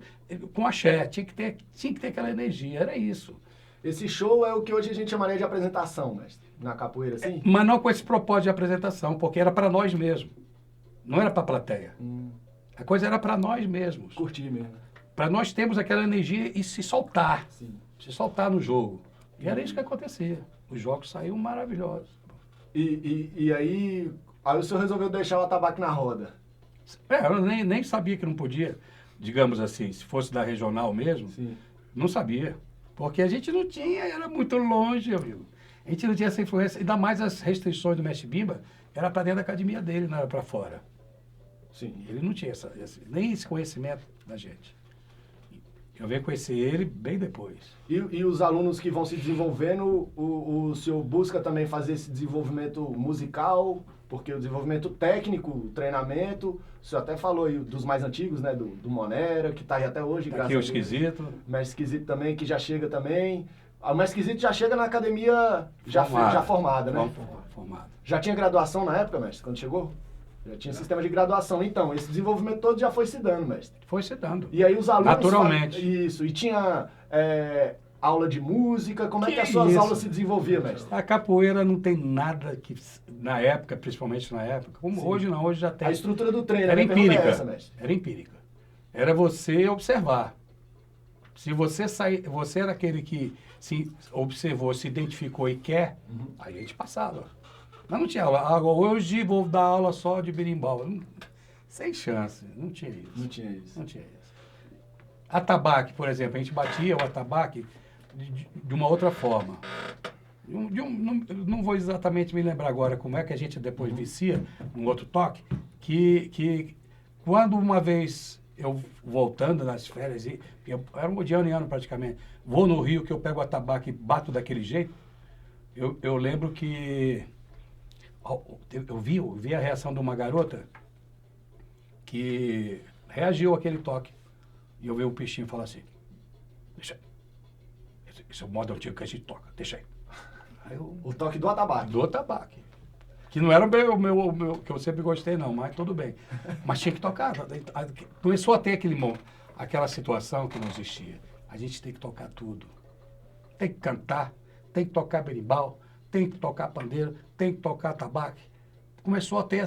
com axé, tinha que ter aquela energia, era isso. Esse show é o que hoje a gente chamaria de apresentação, mestre. Na capoeira, assim? Mas não com esse propósito de apresentação, porque era para nós mesmos. Não era para a plateia. A coisa era para nós mesmos. Curtir mesmo. Para nós termos aquela energia e se soltar. Sim. Se soltar no jogo. E era isso que acontecia. Os jogos saíam maravilhosos. E aí o senhor resolveu deixar o atabaque na roda. Eu nem sabia que não podia, digamos assim, se fosse da regional mesmo, Sim. não sabia. Porque a gente não tinha, era muito longe, amigo. A gente não tinha essa influência, ainda mais as restrições do Mestre Bimba, era para dentro da academia dele, não era para fora. Sim. Ele não tinha nem esse conhecimento da gente. Eu venho conhecer ele bem depois. E os alunos que vão se desenvolvendo, o senhor busca também fazer esse desenvolvimento musical, porque o desenvolvimento técnico, o treinamento, o senhor até falou aí dos mais antigos, né, do Monera, que está aí até hoje, graças Aqui o a Deus. Esquisito. O Mestre Esquisito também, que já chega também. O Mestre Esquisito já chega na academia já formada, né? Formada. Já tinha graduação na época, mestre, quando chegou? Já tinha sistema de graduação. Então, esse desenvolvimento todo já foi se dando, mestre. Foi se dando. E aí os alunos... Naturalmente. Isso. E tinha aula de música. Como é que as Que suas isso? aulas se desenvolviam, mestre? A capoeira não tem nada que, na época, principalmente na época, como Sim. hoje não, hoje já tem. A estrutura do treino, Era a minha pergunta é empírica. essa, mestre. Era empírica. Era você observar. Se você sair, você era aquele que se observou, se identificou e quer, aí a gente passava. Mas não tinha aula. Hoje vou dar aula só de berimbau. Sem chance, não tinha isso. Não tinha isso. Não tinha isso. Atabaque, por exemplo, a gente batia o atabaque de uma outra forma. Não vou exatamente me lembrar agora como é que a gente depois vicia um outro toque, que quando uma vez eu voltando nas férias, eu era um de ano em ano praticamente, vou no Rio que eu pego o atabaque e bato daquele jeito, eu lembro que eu vi a reação de uma garota que reagiu àquele toque. E eu vi o peixinho falar assim, deixa aí. Esse é o modo antigo que a gente toca, deixa aí. Aí eu, O toque do atabaque. do atabaque. Que não era o meu, que eu sempre gostei, não, mas tudo bem. Mas tinha que tocar. Começou a ter aquela situação que não existia. A gente tem que tocar tudo. Tem que cantar, tem que tocar berimbau, tem que tocar pandeiro, tem que tocar tabaco. Começou a ter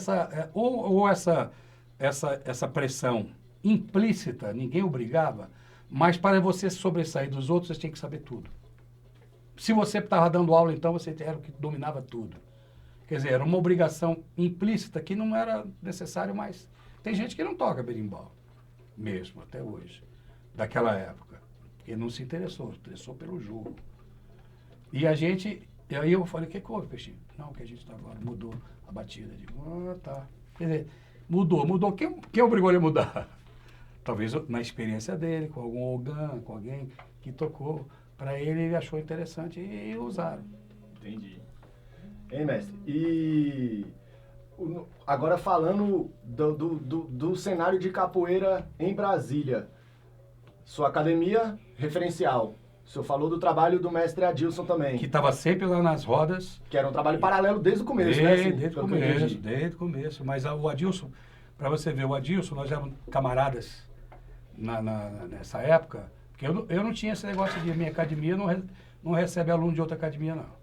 essa pressão implícita, ninguém obrigava, mas para você sobressair dos outros, você tinha que saber tudo. Se você estava dando aula, então, você era o que dominava tudo. Quer dizer, era uma obrigação implícita que não era necessário mais. Tem gente que não toca berimbau, mesmo, até hoje, daquela época. Porque não se interessou pelo jogo. E aí eu falei, o que houve, Peixinho? Não, que a gente agora mudou a batida. Eu digo, tá. Quer dizer, mudou. Quem obrigou ele a mudar? Talvez na experiência dele, com algum organ, com alguém que tocou. Para ele achou interessante e usaram. Entendi. Hein, mestre? E agora falando do cenário de capoeira em Brasília. Sua academia, referencial. O senhor falou do trabalho do mestre Adilson também. Que estava sempre lá nas rodas. Que era um trabalho paralelo desde o começo, né? Assim, Desde o começo. Mas o Adilson, para você ver, o Adilson, nós éramos camaradas nessa época, porque eu não tinha esse negócio de minha academia não recebe aluno de outra academia, não.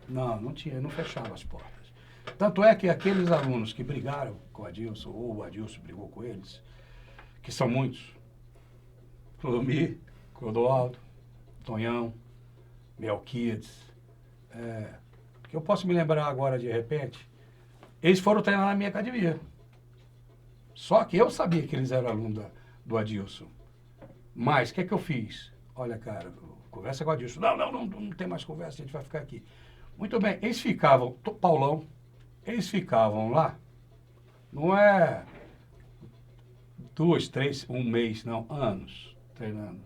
Não tinha, não fechava as portas. Tanto é que aqueles alunos que brigaram com o Adilson, ou o Adilson brigou com eles, que são muitos, Clodomir, Clodoaldo, Tonhão, Melquiades, que eu posso me lembrar agora de repente, eles foram treinar na minha academia. Só que eu sabia que eles eram alunos do Adilson. Mas o que eu fiz? Olha, cara, conversa com o Adilson. Não tem mais conversa, a gente vai ficar aqui. Muito bem, eles ficavam, Paulão, eles ficavam lá, não é 2, 3, um mês, não, anos treinando.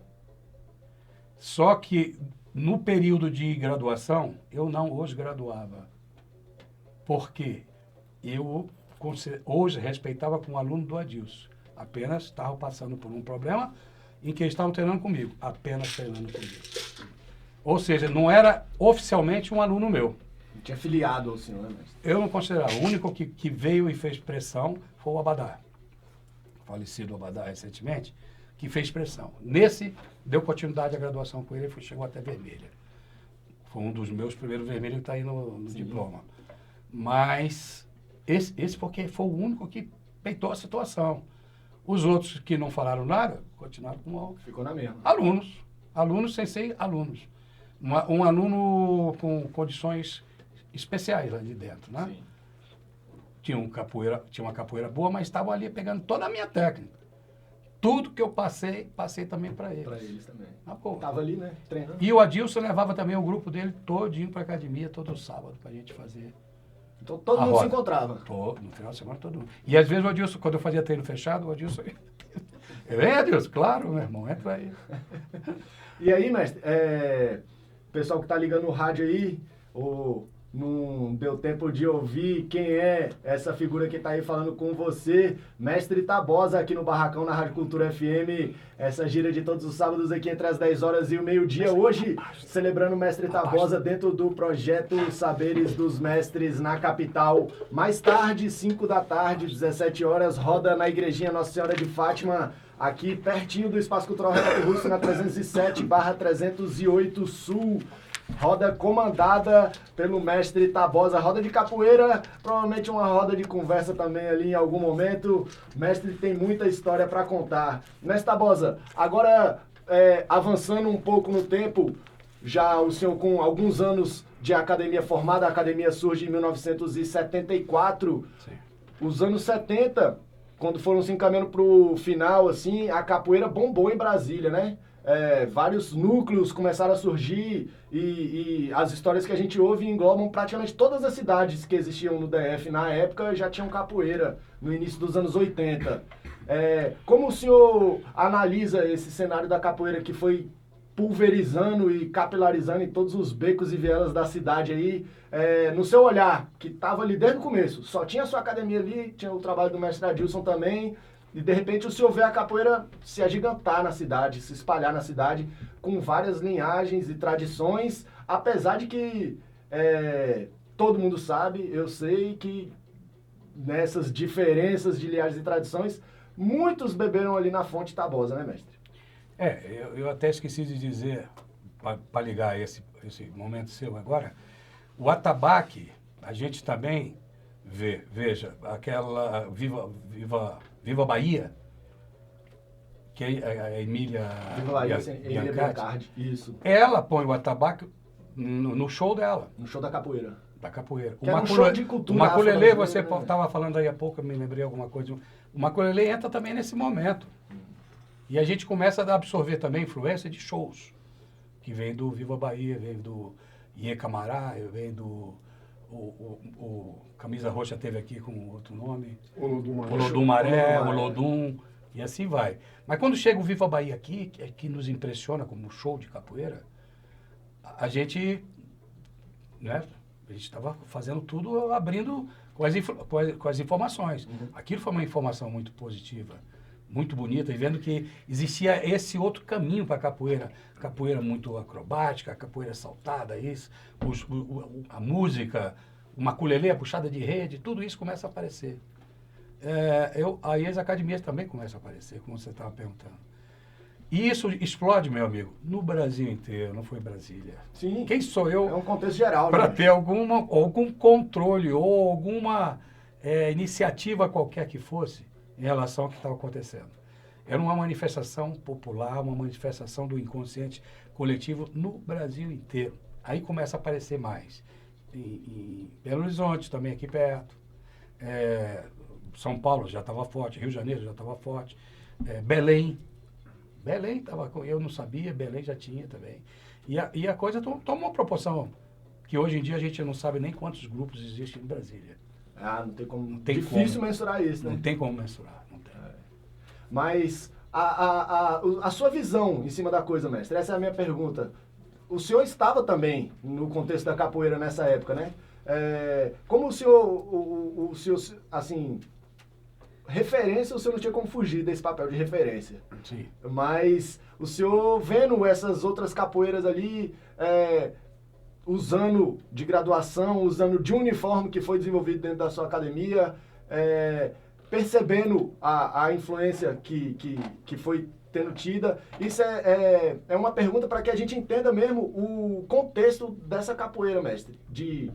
Só que no período de graduação, eu não os graduava. Porque eu hoje respeitava como aluno do Adilson. Apenas estava passando por um problema em que eles estavam treinando comigo. Apenas treinando comigo. Ou seja, não era oficialmente um aluno meu. Não tinha filiado ao senhor, né, mestre? Eu não considerava. O único que veio e fez pressão foi o Abadá. Falecido Abadá recentemente, que fez pressão. Nesse, deu continuidade à graduação com ele e chegou até vermelha. Foi um dos meus primeiros vermelhos que está aí no diploma. Mas esse porque foi o único que peitou a situação. Os outros que não falaram nada, continuaram com ficou na mesma. Alunos sem ser alunos. Um aluno com condições especiais ali dentro, né? Sim. Tinha uma capoeira boa, mas estavam ali pegando toda a minha técnica. Tudo que eu passei também para eles. Para eles também. Boa. Tava ali, né? Treinando. E o Adilson levava também o grupo dele todinho para academia, todo sábado, para a gente fazer. Então todo mundo se encontrava. No final de semana todo mundo. E às vezes o Adilson, quando eu fazia treino fechado, o Adilson... Vem, Adilson, claro, meu irmão, entra aí. E aí, mestre, pessoal que tá ligando o rádio aí, não deu tempo de ouvir quem é essa figura que tá aí falando com você, mestre Tabosa, aqui no Barracão, na Rádio Cultura FM, essa gira de todos os sábados aqui entre as 10 horas e o meio-dia, hoje celebrando o mestre Tabosa dentro do projeto Saberes dos Mestres na capital. Mais tarde, 5 da tarde, 17 horas, roda na igrejinha Nossa Senhora de Fátima, aqui pertinho do Espaço Cultural Renato Russo, na 307/308 Sul. Roda comandada pelo mestre Tabosa, roda de capoeira, provavelmente uma roda de conversa também ali em algum momento. O mestre tem muita história para contar. Mestre Tabosa, agora avançando um pouco no tempo, já o senhor com alguns anos de academia formada, a academia surge em 1974. Sim. Os anos 70, quando foram se encaminhando para o final, assim, a capoeira bombou em Brasília, né? Vários núcleos começaram a surgir e as histórias que a gente ouve englobam praticamente todas as cidades que existiam no DF na época já tinham capoeira no início dos anos 80. Como o senhor analisa esse cenário da capoeira que foi pulverizando e capilarizando em todos os becos e vielas da cidade aí, no seu olhar, que estava ali desde o começo, só tinha a sua academia ali, tinha o trabalho do mestre Adilson também, e de repente o senhor vê a capoeira se agigantar na cidade, se espalhar na cidade, com várias linhagens e tradições, apesar de que todo mundo sabe, eu sei que nessas diferenças de linhagens e tradições, muitos beberam ali na fonte Tabosa, né, mestre? Eu até esqueci de dizer, para ligar esse momento seu agora, o atabaque, a gente também vê, veja, aquela Viva Bahia, que é a Emília Viva Bahia, Emília Biancardi, isso. Ela põe o atabaque no show dela. No show da capoeira. Da capoeira. Que era um show de cultura. O maculelê, você afro-brasileira, né? estava falando aí há pouco, eu me lembrei alguma coisa. O maculelê entra também nesse momento. E a gente começa a absorver também influência de shows. Que vem do Viva Bahia, vem do Iê Camará, vem do... O Camisa Roxa teve aqui com outro nome. O Olodum Maré, o Olodum, e assim vai. Mas quando chega o Viva Bahia aqui, que nos impressiona como show de capoeira, a gente, né, a gente estava fazendo tudo, abrindo com as informações. Aquilo foi uma informação muito positiva, muito bonita, e vendo que existia esse outro caminho para a capoeira. Capoeira muito acrobática, capoeira saltada, isso, a música, o maculelê, a puxada de rede, tudo isso começa a aparecer. Aí as academias também começam a aparecer, como você estava perguntando. E isso explode, meu amigo, no Brasil inteiro, não foi Brasília. Sim. Quem sou eu É um contexto geral, para né? ter algum controle ou alguma iniciativa qualquer que fosse em relação ao que estava acontecendo? Era uma manifestação popular, uma manifestação do inconsciente coletivo no Brasil inteiro. Aí começa a aparecer mais. Em Belo Horizonte, também aqui perto. São Paulo já estava forte, Rio de Janeiro já estava forte. Belém estava, eu não sabia, Belém já tinha também. E a coisa toma uma proporção que hoje em dia a gente não sabe nem quantos grupos existem em Brasília. Ah, não tem como. Não tem Difícil como. mensurar isso, né? Não tem como mensurar, não tem. Mas a sua visão em cima da coisa, mestre, essa é a minha pergunta. O senhor estava também no contexto da capoeira nessa época, né? Como o senhor, assim, referência, o senhor não tinha como fugir desse papel de referência. Sim. Mas o senhor vendo essas outras capoeiras ali, usando de graduação, usando de uniforme que foi desenvolvido dentro da sua academia, percebendo a influência que foi tendo tida, isso é uma pergunta para que a gente entenda mesmo o contexto dessa capoeira, mestre, de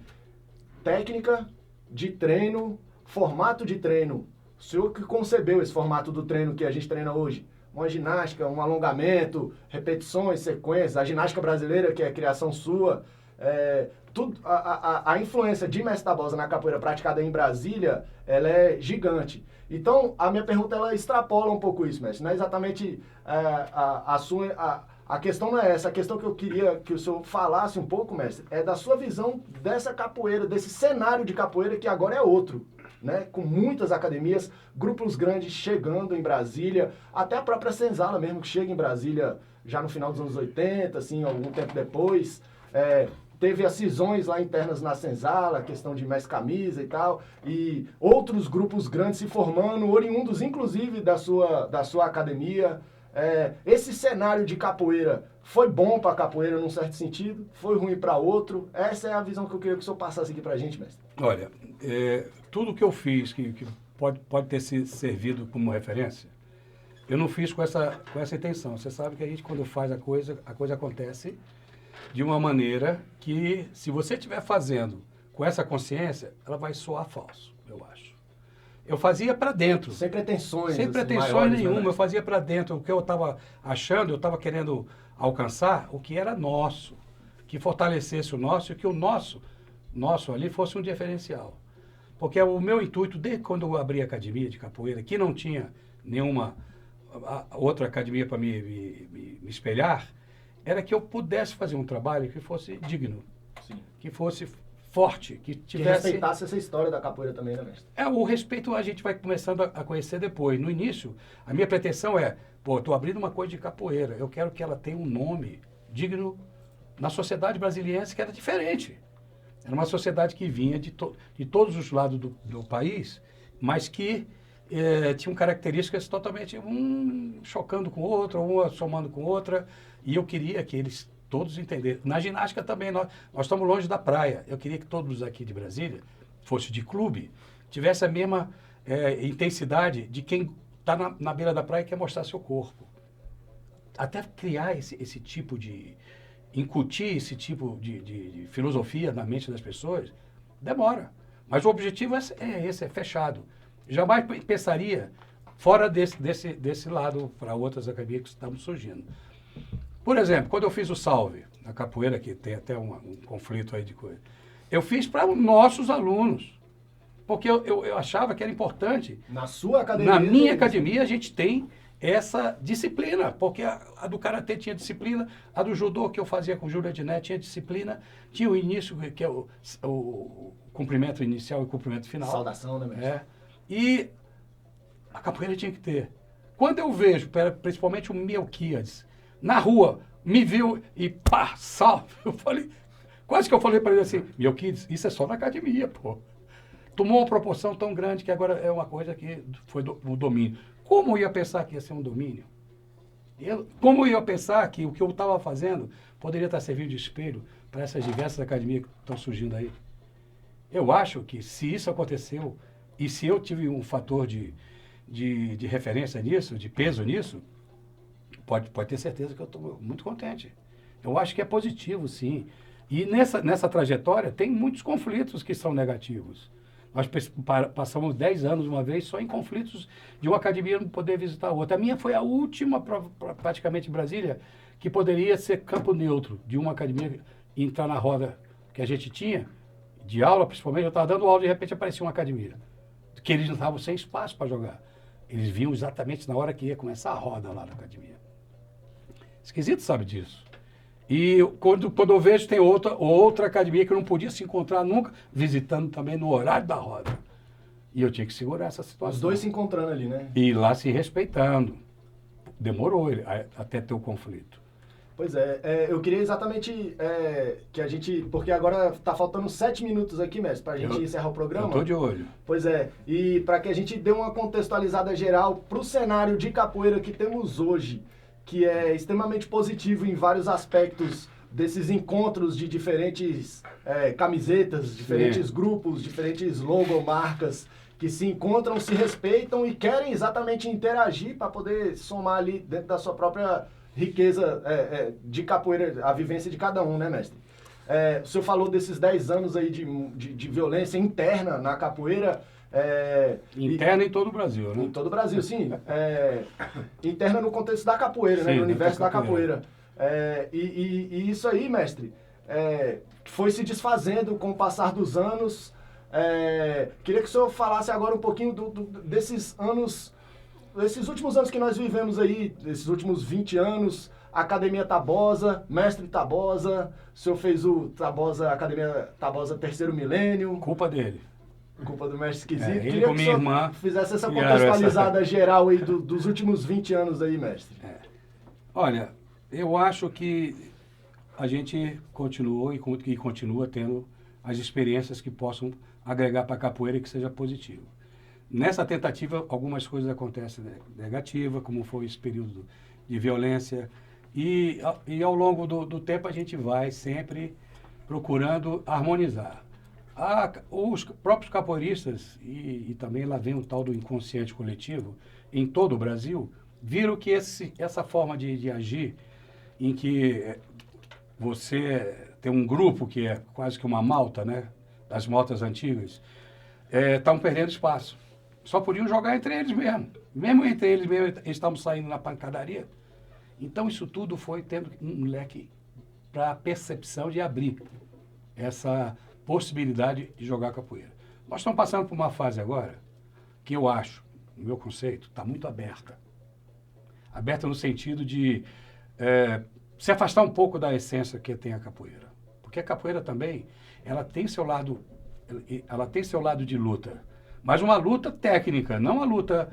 técnica, de treino, formato de treino. O senhor que concebeu esse formato do treino que a gente treina hoje, uma ginástica, um alongamento, repetições, sequências, a ginástica brasileira, que é a criação sua, a influência de Mestre Tabosa na capoeira praticada em Brasília, ela é gigante. Então, a minha pergunta, ela extrapola um pouco isso, mestre. Não é exatamente a questão não é essa. A questão que eu queria que o senhor falasse um pouco, mestre, é da sua visão dessa capoeira, desse cenário de capoeira que agora é outro, né? Com muitas academias, grupos grandes chegando em Brasília, até a própria Senzala mesmo, que chega em Brasília já no final dos anos 80, assim, algum tempo depois. Teve as cisões lá internas na Senzala, a questão de mestre camisa e tal, e outros grupos grandes se formando, oriundos inclusive da sua academia. Esse cenário de capoeira foi bom para a capoeira num certo sentido, foi ruim para outro. Essa é a visão que eu queria que o senhor passasse aqui para a gente, mestre. Olha, tudo que eu fiz que pode ter se servido como referência, eu não fiz com essa intenção. Você sabe que a gente, quando faz a coisa acontece de uma maneira que, se você estiver fazendo com essa consciência, ela vai soar falso, eu acho. Eu fazia para dentro. Sem pretensões. Sem assim, pretensões maiores, nenhuma, né? eu fazia para dentro. O que eu estava achando, eu estava querendo alcançar o que era nosso, que fortalecesse o nosso e que o nosso ali fosse um diferencial. Porque o meu intuito, desde quando eu abri a academia de capoeira, que não tinha nenhuma outra academia para me espelhar, era que eu pudesse fazer um trabalho que fosse digno, Sim. que fosse forte, que Que tivesse... respeitasse essa história da capoeira também, né, mestre? O respeito a gente vai começando a conhecer depois. No início, a minha pretensão estou abrindo uma coisa de capoeira, eu quero que ela tenha um nome digno na sociedade brasiliense, que era diferente. Era uma sociedade que vinha de todos os lados do país, mas que tinham características totalmente, um chocando com o outro, uma somando com outra, e eu queria que eles todos entenderem. Na ginástica também, nós estamos longe da praia. Eu queria que todos aqui de Brasília, fosse de clube, tivesse a mesma intensidade de quem está na beira da praia e quer mostrar seu corpo. Até criar esse tipo de... incutir esse tipo de filosofia na mente das pessoas, demora. Mas o objetivo é esse, é fechado. Jamais pensaria fora desse lado para outras academias que estão surgindo. Por exemplo, quando eu fiz o Salve, na capoeira, que tem até um conflito aí de coisa, eu fiz para os nossos alunos, porque eu achava que era importante. Na sua academia? Na minha academia a gente tem essa disciplina, porque a do Karatê tinha disciplina, a do Judô que eu fazia com o Júlio Adnet tinha disciplina, tinha o início, que é o cumprimento inicial e o cumprimento final. Saudação, né, mestre? E a capoeira tinha que ter. Quando eu vejo, principalmente o Melquiades, na rua, me viu e pá, salve, eu falei, quase que eu falei para ele assim, Melquiades, isso é só na academia, pô. Tomou uma proporção tão grande que agora é uma coisa que foi um domínio. Como eu ia pensar que ia ser um domínio? Como eu ia pensar que o que eu estava fazendo poderia estar servindo de espelho para essas diversas academias que estão surgindo aí? Eu acho que se isso aconteceu, e se eu tive um fator de referência nisso, de peso nisso, pode ter certeza que eu estou muito contente. Eu acho que é positivo, sim. E nessa trajetória tem muitos conflitos que são negativos. Nós passamos 10 anos, uma vez, só em conflitos de uma academia não poder visitar a outra. A minha foi a última, praticamente, em Brasília, que poderia ser campo neutro de uma academia e entrar na roda que a gente tinha, de aula, principalmente. Eu estava dando aula e, de repente, aparecia uma academia, que eles não estavam sem espaço para jogar. Eles vinham exatamente na hora que ia começar a roda lá na academia. Esquisito sabe disso. E quando eu vejo, tem outra academia que eu não podia se encontrar nunca, visitando também no horário da roda. E eu tinha que segurar essa situação. Os dois se encontrando ali, né? E lá se respeitando. Demorou até ter o conflito. Pois eu queria exatamente que a gente... Porque agora tá faltando 7 minutos aqui, mestre, pra gente encerrar o programa. Eu tô de olho. Pois e para que a gente dê uma contextualizada geral pro cenário de capoeira que temos hoje, que é extremamente positivo em vários aspectos desses encontros de diferentes camisetas, diferentes grupos, diferentes logomarcas que se encontram, se respeitam e querem exatamente interagir para poder somar ali dentro da sua própria riqueza de capoeira, a vivência de cada um, né, mestre? O senhor falou desses 10 anos aí de violência interna na capoeira. Interna em todo o Brasil, né? Em todo o Brasil, sim. Interna no contexto da capoeira, sim, né? No universo da capoeira. E isso aí, mestre, foi se desfazendo com o passar dos anos. Queria que o senhor falasse agora um pouquinho desses anos, desses últimos anos que nós vivemos aí, esses últimos 20 anos, Academia Tabosa, Mestre Tabosa, o senhor fez o Tabosa, Academia Tabosa Terceiro Milênio. Culpa dele. Culpa do mestre esquisito. Ele Queria com que minha o senhor irmã fizesse essa contextualizada geral aí dos últimos 20 anos aí, mestre. Olha, eu acho que a gente continuou e continua tendo as experiências que possam agregar para a capoeira e que seja positivo. Nessa tentativa, algumas coisas acontecem negativas, como foi esse período de violência, e ao longo do tempo a gente vai sempre procurando harmonizar. Os próprios capoeiristas, e também lá vem o tal do inconsciente coletivo, em todo o Brasil, viram que essa forma de agir, em que você tem um grupo que é quase que uma malta, né, das maltas antigas, estão perdendo espaço. Só podiam jogar entre eles mesmo. Mesmo entre eles mesmo, eles estavam saindo na pancadaria. Então isso tudo foi tendo um leque para a percepção de abrir essa possibilidade de jogar capoeira. Nós estamos passando por uma fase agora que eu acho, no meu conceito, está muito aberta. Aberta no sentido de se afastar um pouco da essência que tem a capoeira. Porque a capoeira também, ela tem seu lado de luta, mas uma luta técnica, não uma luta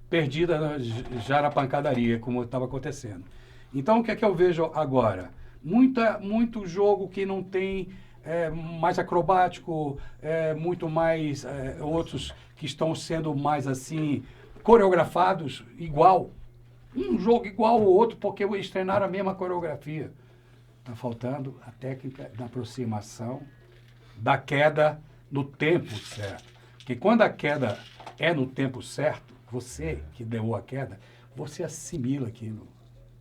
perdida já na pancadaria, como estava acontecendo. Então, o que é que eu vejo agora? Muito jogo que não tem mais acrobático, muito mais outros que estão sendo mais assim, coreografados igual. Um jogo igual ao outro, porque eles treinaram a mesma coreografia. Está faltando a técnica da aproximação da queda no tempo certo. Porque quando a queda é no tempo certo, você que deu a queda, você assimila aquilo.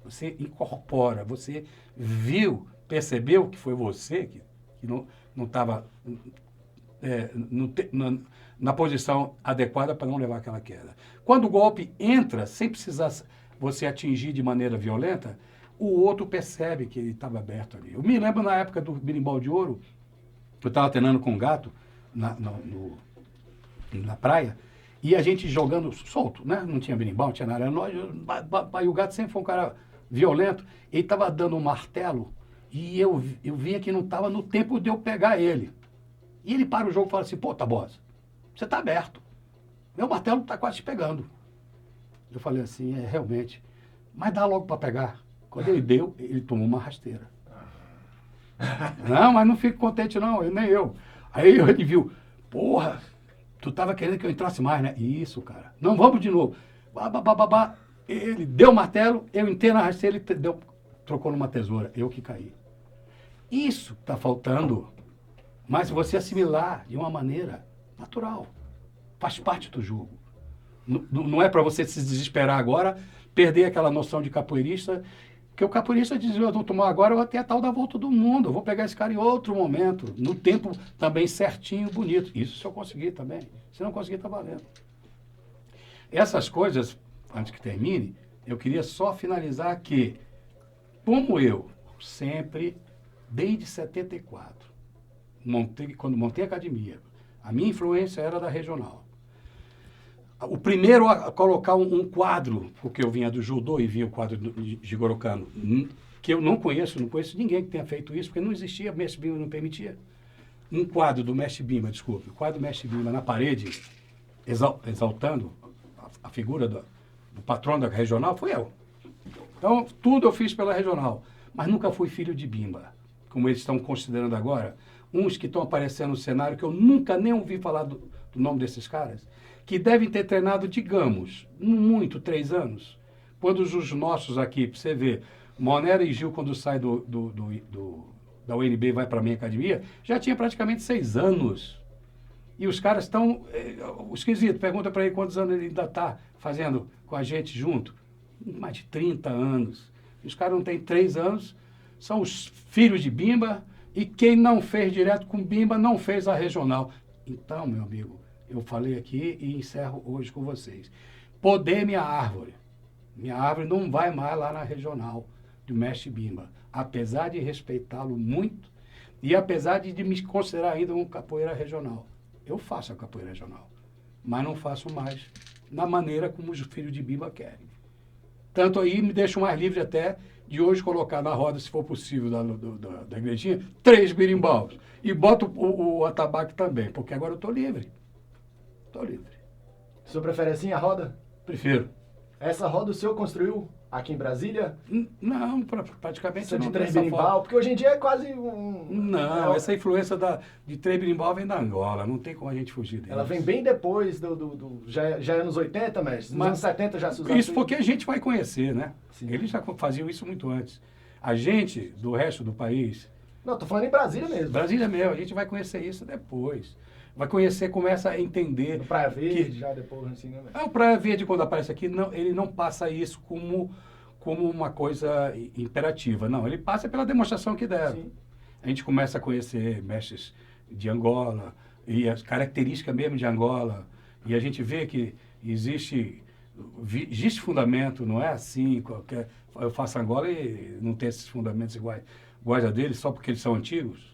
Você incorpora, você viu, percebeu que foi você que não estava na posição adequada para não levar aquela queda. Quando o golpe entra, sem precisar você atingir de maneira violenta, o outro percebe que ele estava aberto ali. Eu me lembro na época do berimbau de ouro, eu estava treinando com um gato na praia, e a gente jogando solto, né? Não tinha berimbau, não tinha nada. E o gato sempre foi um cara violento. Ele estava dando um martelo e eu via que não estava no tempo de eu pegar ele. E ele para o jogo e fala assim, pô, Tabosa, você está aberto. Meu martelo está quase te pegando. Eu falei assim, realmente. Mas dá logo para pegar. Quando ele deu, ele tomou uma rasteira. Não, mas não fico contente não, nem eu. Aí ele viu, porra, tu estava querendo que eu entrasse mais, né? Isso, cara. Não, vamos de novo. Ele deu o martelo, eu entrei na rasteira, ele trocou numa tesoura. Eu que caí. Isso está faltando. Mas se você assimilar de uma maneira natural, faz parte do jogo. Não é para você se desesperar agora, perder aquela noção de capoeirista, porque o capoeirista diz, eu vou tomar agora, eu vou ter a tal da volta do mundo, eu vou pegar esse cara em outro momento, no tempo também certinho, bonito. Isso se eu conseguir também. Se não conseguir, está valendo. Essas coisas, antes que termine, eu queria só finalizar que, como eu sempre, desde 74, quando montei a academia, a minha influência era da regional. O primeiro a colocar um quadro, porque eu vinha do judô e via o quadro de Jigoro Kano, que eu não conheço ninguém que tenha feito isso, porque não existia, o mestre Bimba não permitia. Um quadro do mestre Bimba, o quadro do mestre Bimba na parede, exaltando a figura do patrono da regional, fui eu. Então, tudo eu fiz pela regional, mas nunca fui filho de Bimba, como eles estão considerando agora. Uns que estão aparecendo no cenário, que eu nunca nem ouvi falar do nome desses caras, que devem ter treinado, digamos, muito, 3 anos. Quando os nossos aqui, para você ver, Monera e Gil, quando sai da UNB e vai para a minha academia, já tinha praticamente 6 anos. E os caras estão... O esquisito, pergunta para ele quantos anos ele ainda está fazendo com a gente junto. Mais de 30 anos. E os caras não têm 3 anos, são os filhos de Bimba, e quem não fez direto com Bimba não fez a regional. Então, meu amigo, eu falei aqui e encerro hoje com vocês. Podei minha árvore. Minha árvore não vai mais lá na regional do mestre Bimba. Apesar de respeitá-lo muito e apesar de me considerar ainda um capoeira regional. Eu faço a capoeira regional, mas não faço mais na maneira como os filhos de Bimba querem. Tanto aí me deixo mais livre até de hoje colocar na roda, se for possível, da igrejinha, 3 berimbaus. E boto o atabaque também, porque agora eu estou livre. Estou livre. O senhor prefere assim a roda? Prefiro. Essa roda o senhor construiu aqui em Brasília? Não, praticamente Essa não. de 3 berimbau, porque hoje em dia é quase um... Não, essa influência de 3 berimbau vem da Angola, não tem como a gente fugir dela. Ela vem bem depois já é anos 80, mestre? Nos anos 70 já se usava. Isso porque a gente vai conhecer, né? Sim. Eles já faziam isso muito antes. A gente, do resto do país... Não, tô falando em Brasília mesmo. Brasília mesmo, a gente vai conhecer isso depois. Vai conhecer, começa a entender... No Praia Verde, já depois, assim, né? O Praia Verde, quando aparece aqui, não, ele não passa isso como uma coisa imperativa. Não, ele passa pela demonstração que der. Sim. A gente começa a conhecer mestres de Angola, e as características mesmo de Angola, e a gente vê que existe fundamento, não é assim, qualquer... Eu faço Angola e não tem esses fundamentos iguais a deles, só porque eles são antigos.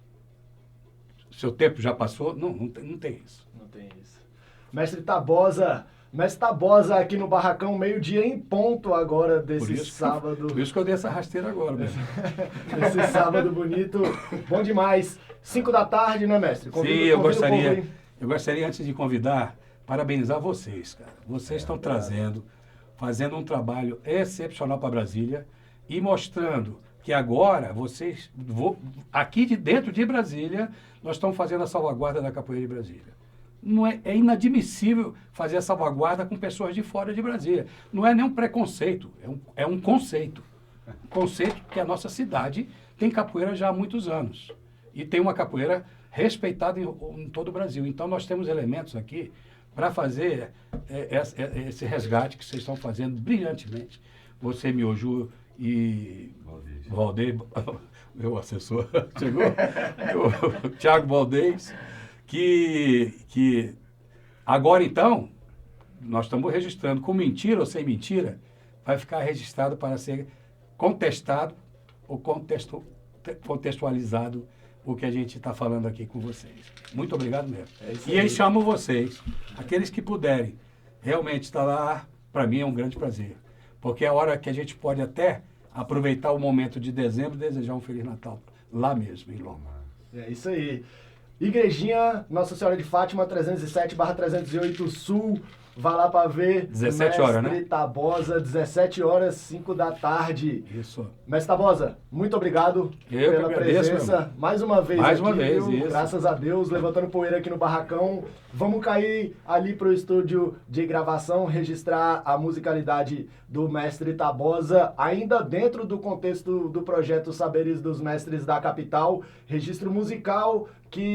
Seu tempo já passou? Não tem isso. Não tem isso. Mestre Tabosa aqui no Barracão, meio-dia em ponto agora desse sábado. Por isso que eu dei essa rasteira agora mesmo. Esse sábado bonito, bom demais. 5 da tarde, né, mestre? Sim, eu gostaria, antes de convidar, parabenizar vocês, cara. Vocês estão fazendo um trabalho excepcional para Brasília e mostrando que agora vocês, aqui de dentro de Brasília, nós estamos fazendo a salvaguarda da capoeira de Brasília. Não é inadmissível fazer a salvaguarda com pessoas de fora de Brasília. Não é nem um preconceito, é um conceito. Um conceito que a nossa cidade tem capoeira já há muitos anos. E tem uma capoeira respeitada em todo o Brasil. Então, nós temos elementos aqui para fazer esse resgate que vocês estão fazendo brilhantemente. Você, Mioju e Valdez, meu assessor, chegou, o Thiago Valdez, que agora, então, nós estamos registrando, com mentira ou sem mentira, vai ficar registrado para ser contestado ou contextualizado o que a gente está falando aqui com vocês. Muito obrigado mesmo. E aí chamo vocês, aqueles que puderem realmente estar lá, para mim é um grande prazer. Porque é a hora que a gente pode até aproveitar o momento de dezembro e desejar um Feliz Natal lá mesmo, em Loma. É isso aí. Igrejinha Nossa Senhora de Fátima, 307/308 Sul. Vá lá para ver. 17 horas, né? Mestre Tabosa, 17 horas, 5 da tarde. Isso. Mestre Tabosa, muito obrigado Eu pela que agradeço, presença. Mais uma vez Mais aqui, uma vez, viu? isso. Graças a Deus, levantando poeira aqui no barracão. Vamos cair ali pro estúdio de gravação, registrar a musicalidade do Mestre Tabosa, ainda dentro do contexto do projeto Saberes dos Mestres da Capital. Registro musical que